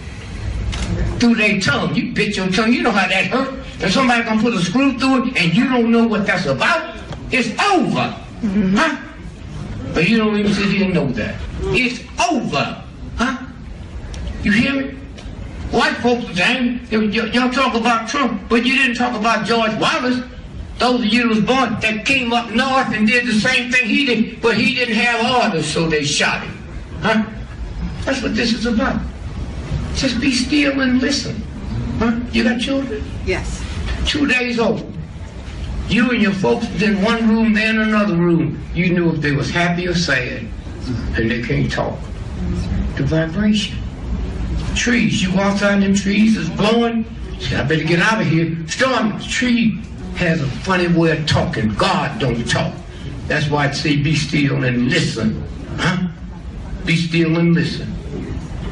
through their tongue. You bit your tongue, you know how that hurt. And somebody gonna put a screw through it and you don't know what that's about, it's over. But you don't even sit here and know that. It's over. You hear me? White folks, y'all talk about Trump, but you didn't talk about George Wallace. Those of you that was born that came up north and did the same thing he did, but he didn't have orders, so they shot him. That's what this is about. Just be still and listen. You got children? Yes. 2 days old. You and your folks was in one room, they in another room. You knew if they was happy or sad, and they can't talk. The vibration. Trees, you go outside them trees, it's blowing. Say, I better get out of here. Storm, tree has a funny way of talking. God don't talk. That's why I say be still and listen. Be still and listen.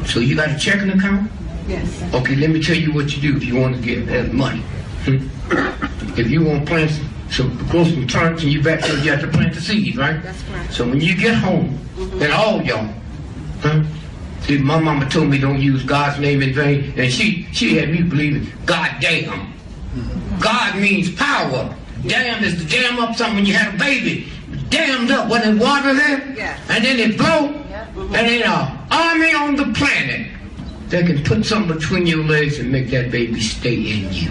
So you got a checking account? Yes. Okay, let me tell you what you do if you want to get that money. If you want to plant grow some turnips in your backyard, you have to plant the seeds, right? That's right. So when you get home, and all y'all, see, my mama told me don't use God's name in vain, and she had me believing, God damn. God means power. Damn is to jam up something when you have a baby. Dammed up, when it water there, Yeah. and then it blow, and then an army on the planet that can put something between your legs and make that baby stay in you.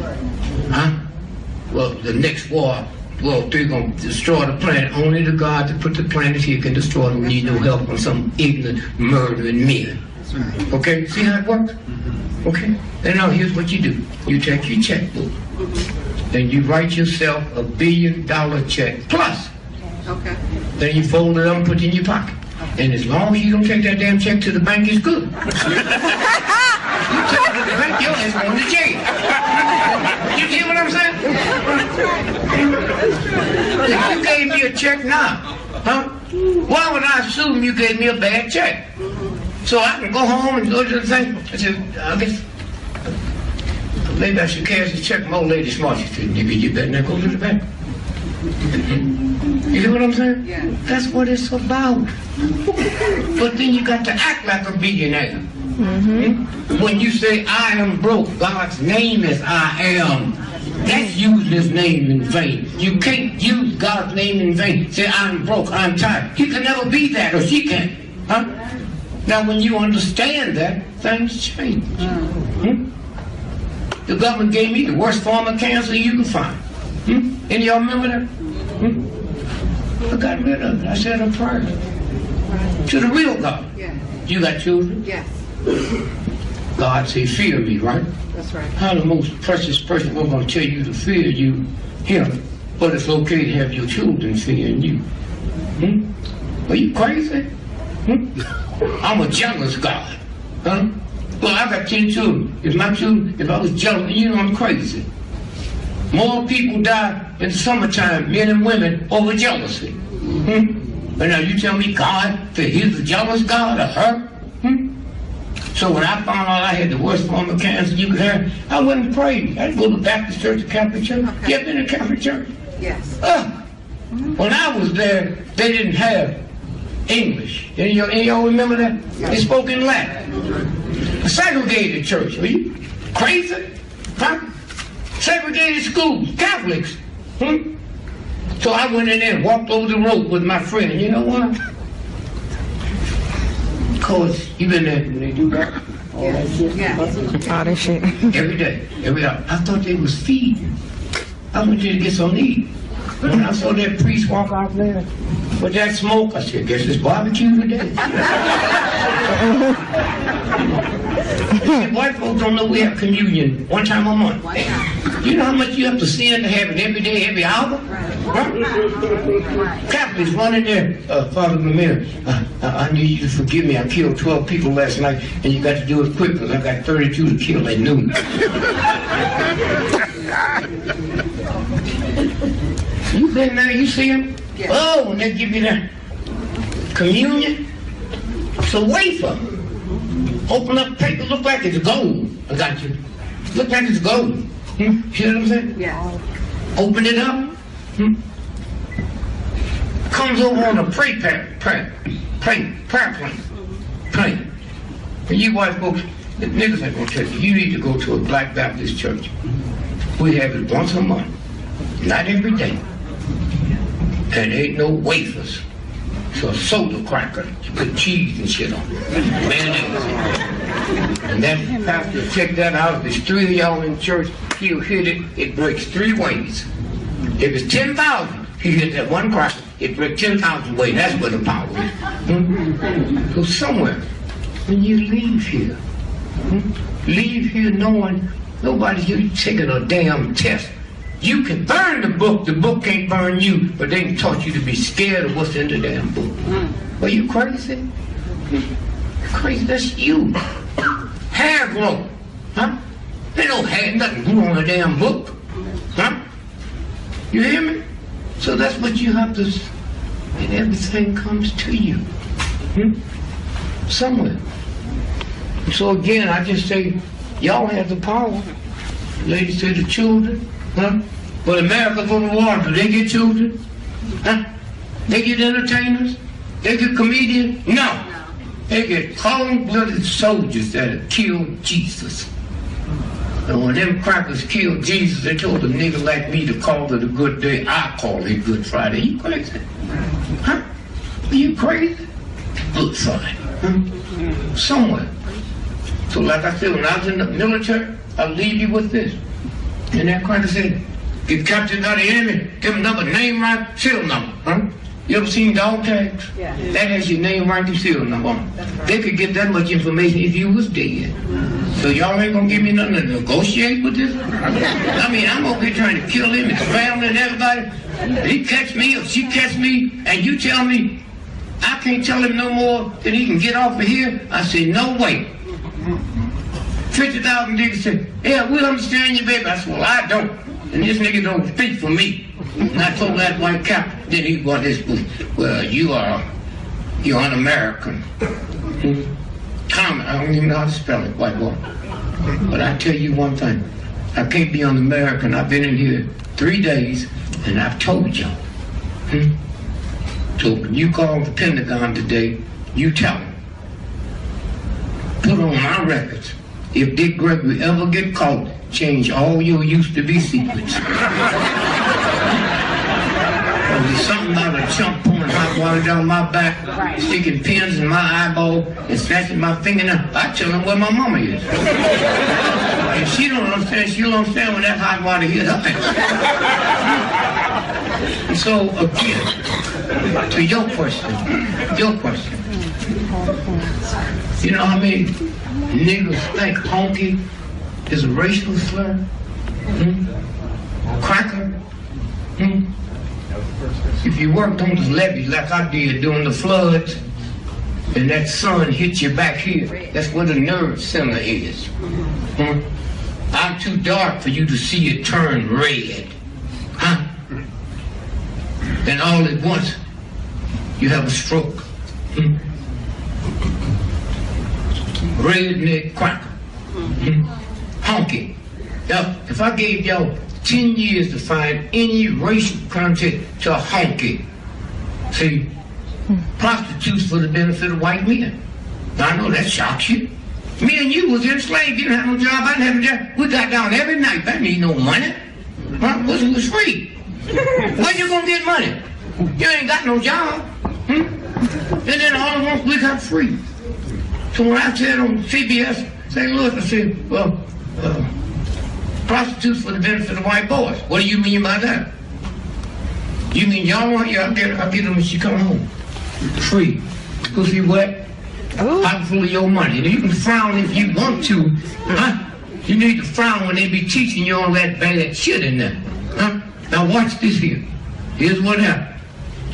Well, the next war, World 3 gonna destroy the planet. Only the God that put the planet here can destroy it. We need no help from some ignorant, murdering men. Okay, see how it works? Okay, and now here's what you do. You take your checkbook, and you write yourself $1 billion check plus. Okay. Then you fold it up and put it in your pocket. And as long as you don't take that damn check to the bank, it's good. You take it to the bank, your ass going to jail. You hear what I'm saying? If you gave me a check now, why would I assume you gave me a bad check? So I can go home and go to the thing. I said, I guess maybe I should cash the check. My old lady smart. She said, nigga, you better not go to the bank. You hear what I'm saying? Yeah. That's what it's about. But then you got to act like a billionaire. When you say I am broke, God's name is I am. That's using his name in vain. You can't use God's name in vain. Say, I'm broke, I'm tired. He can never be that, or she can't. Huh? Now, when you understand that, things change. The government gave me the worst form of cancer you can find. Any of y'all remember that? I got rid of it. I said a prayer to the real God. Yeah. You got children? Yes. God say, fear me, right? That's right. How the most precious person was going to tell you to fear him, but it's okay to have your children fearing you. Are you crazy? I'm a jealous God. Huh? Well, I got 10 children. If I was jealous, you know I'm crazy. More people die in the summertime, men and women, over jealousy. But now you tell me God, that he's a jealous God or her? So when I found out I had the worst form of cancer you could have, I went and prayed. I'd go to Baptist church or Catholic church. Okay. You ever been to Catholic church? Yes. When I was there, they didn't have English. Any of y'all remember that? They spoke in Latin. A segregated church. Are you crazy? Huh? Segregated schools. Catholics. So I went in there and walked over the road with my friend. And you know what? Because you been there when they do that. All that shit. Yeah. All that shit. Every day. Every hour. I thought they was feeding. I went there to get some to eat. When I saw that priest walk out there with that smoke, I said, guess it's barbecue today. White folks don't know we have communion one time a month. You know how much you have to sin to have it every day, every hour? Huh? Catholics running there, Father Lemire, I need you to forgive me. I killed 12 people last night, and you got to do it quick because I got 32 to kill at noon. You been there, you see them? Yes. Oh, when they give you that communion, it's a wafer. Open up paper, look like it's gold. I got you. Look like it's gold. See what I'm saying? Yes. Open it up. Comes over on a prayer plane. And you white folks, the niggas ain't gonna tell you, you need to go to a black Baptist church. We have it once a month, not every day. And there ain't no wafers. So a soda cracker, you put cheese and shit on it. Mayonnaise. And that pastor check that out. If there's 3 of y'all in church, he'll hit it. It breaks 3 ways. If it's 10,000, he hit that one cracker. It breaks 10,000 ways. That's where the power is. So somewhere, when you leave here, leave here knowing nobody's taking a damn test. You can burn the book can't burn you, but they can taught you to be scared of what's in the damn book. Are you crazy? Crazy, that's you. Hair growth, huh? They don't have nothing grew on a damn book, huh? You hear me? So that's what you have to, and everything comes to you, somewhere. So again, I just say, y'all have the power. Ladies to the children, huh? But America go to war, do they get children? Huh? They get entertainers? They get comedians? No. They get cold-blooded soldiers that have killed Jesus. And when them crackers killed Jesus, they told a nigga like me to call it a good day. I call it Good Friday. You crazy? Huh? Are you crazy? Good Friday. Huh? Somewhere. So like I said, when I was in the military, I'll leave you with this. And that cracker said, get captured by the enemy, give them number, name right, serial number. Huh? You ever seen dog tags? Yeah. That has your name right, your serial number on it. Right. They could get that much information if you was dead. So y'all ain't gonna give me nothing to negotiate with this? I mean, I'm over here trying to kill him, his family and everybody. And he catch me or she catch me, and you tell me I can't tell him no more that he can get off of here? I say, no way. 50,000 niggas said, yeah, we'll understand you, baby. I said, well, I don't. And this nigga don't speak for me. And I told that white cap, then he got this book. Well, you're un-American. Common, I don't even know how to spell it, white boy. But I tell you one thing, I can't be un-American. I've been in here 3 days, and I've told y'all. So when you call the Pentagon today, you tell them. Put on my records. if Dick Gregory ever get caught, change all your used to be secrets. There's something about a chump pouring hot water down my back, sticking pins in my eyeball, and snatching my fingernail. I tell him where my mama is. And she don't understand. She don't understand when that hot water hit her. And so again, to your question, you know how many niggas think honky is a racial slur? Cracker? If you worked on the levee like I did during the floods, and that sun hit you back here, that's where the nerve center is. I'm too dark for you to see it turn red. And all at once, you have a stroke. Redneck cracker. Honky. Now, if I gave y'all 10 years to find any racial content to a honky, see, prostitutes for the benefit of white men. Now, I know that shocks you. Me and you was enslaved. You didn't have no job. I didn't have a job. We got down every night. I didn't need no money. It was free. Where you gonna get money? You ain't got no job. And then all at once we got free. So when I said on CBS, St. Louis, I said, well, prostitutes for the benefit of white boys. What do you mean by that? You mean y'all want? Yeah, I'll get them when she come home. Free. Pussy wet. Pocket full of your money. And you can frown if you want to. You need to frown when they be teaching you all that bad shit in there. Now watch this here. Here's what happened.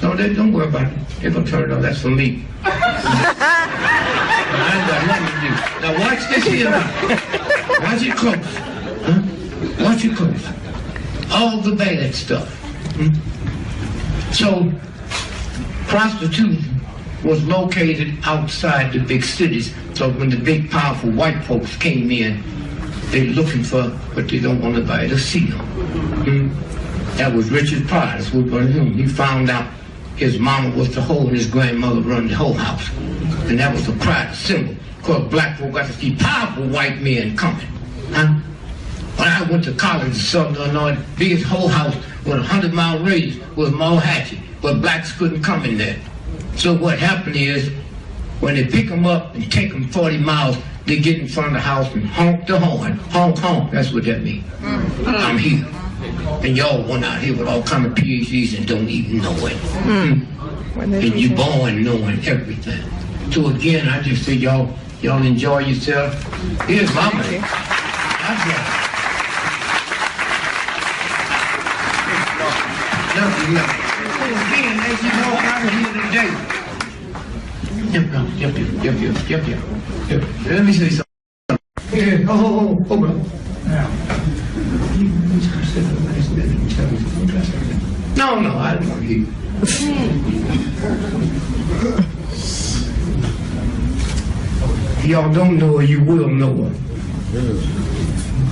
No, don't worry about it. They're gonna turn it on. That's for me. I ain't got nothing to do. Now watch this here now. Watch it close. Watch it close. All the bad stuff. So, prostitution was located outside the big cities. So when the big, powerful white folks came in, they're looking for, but they don't want nobody to see them. That was Richard Pryor. That's what brought him. He found out his mama was the hoe and his grandmother run the whole house. And that was the pride symbol. Because black folk got to see powerful white men coming. When I went to college in Southern Illinois, the biggest whole house with a 100-mile radius was Malhatchie, but blacks couldn't come in there. So what happened is, when they pick them up and take them 40 miles, they get in front of the house and honk the horn. Honk, honk, that's what that means. I'm here. And y'all went out here with all kind of PhDs and don't even know it. And you born knowing everything. So again, I just say y'all enjoy yourself. Here's my money. Love you. Again, as you walk out of here today. Yep. Let me say something. Yeah. Oh, bro. No, I don't want to hear you. Y'all don't know her, you will know her.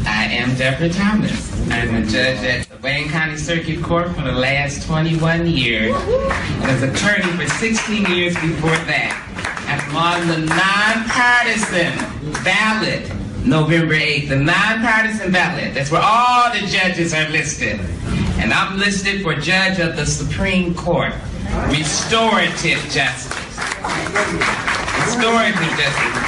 I am Deborah Thomas. I'm a judge at the Wayne County Circuit Court for the last 21 years. And as attorney for 16 years before that. I'm on the nonpartisan ballot November 8th, the nonpartisan ballot. That's where all the judges are listed. And I'm listed for judge of the Supreme Court. Restorative justice. Restorative justice.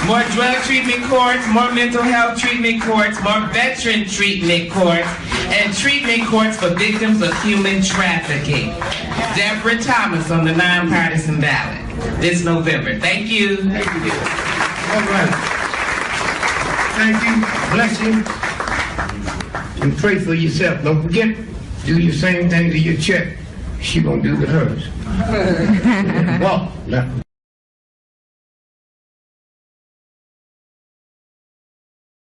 More drug treatment courts, more mental health treatment courts, more veteran treatment courts, and treatment courts for victims of human trafficking. Deborah Thomas on the nonpartisan ballot this November. Thank you. Thank you. All right. Thank you. Bless you. And pray for yourself. Don't forget, do your same thing to your check. She gonna do to hers. Walk.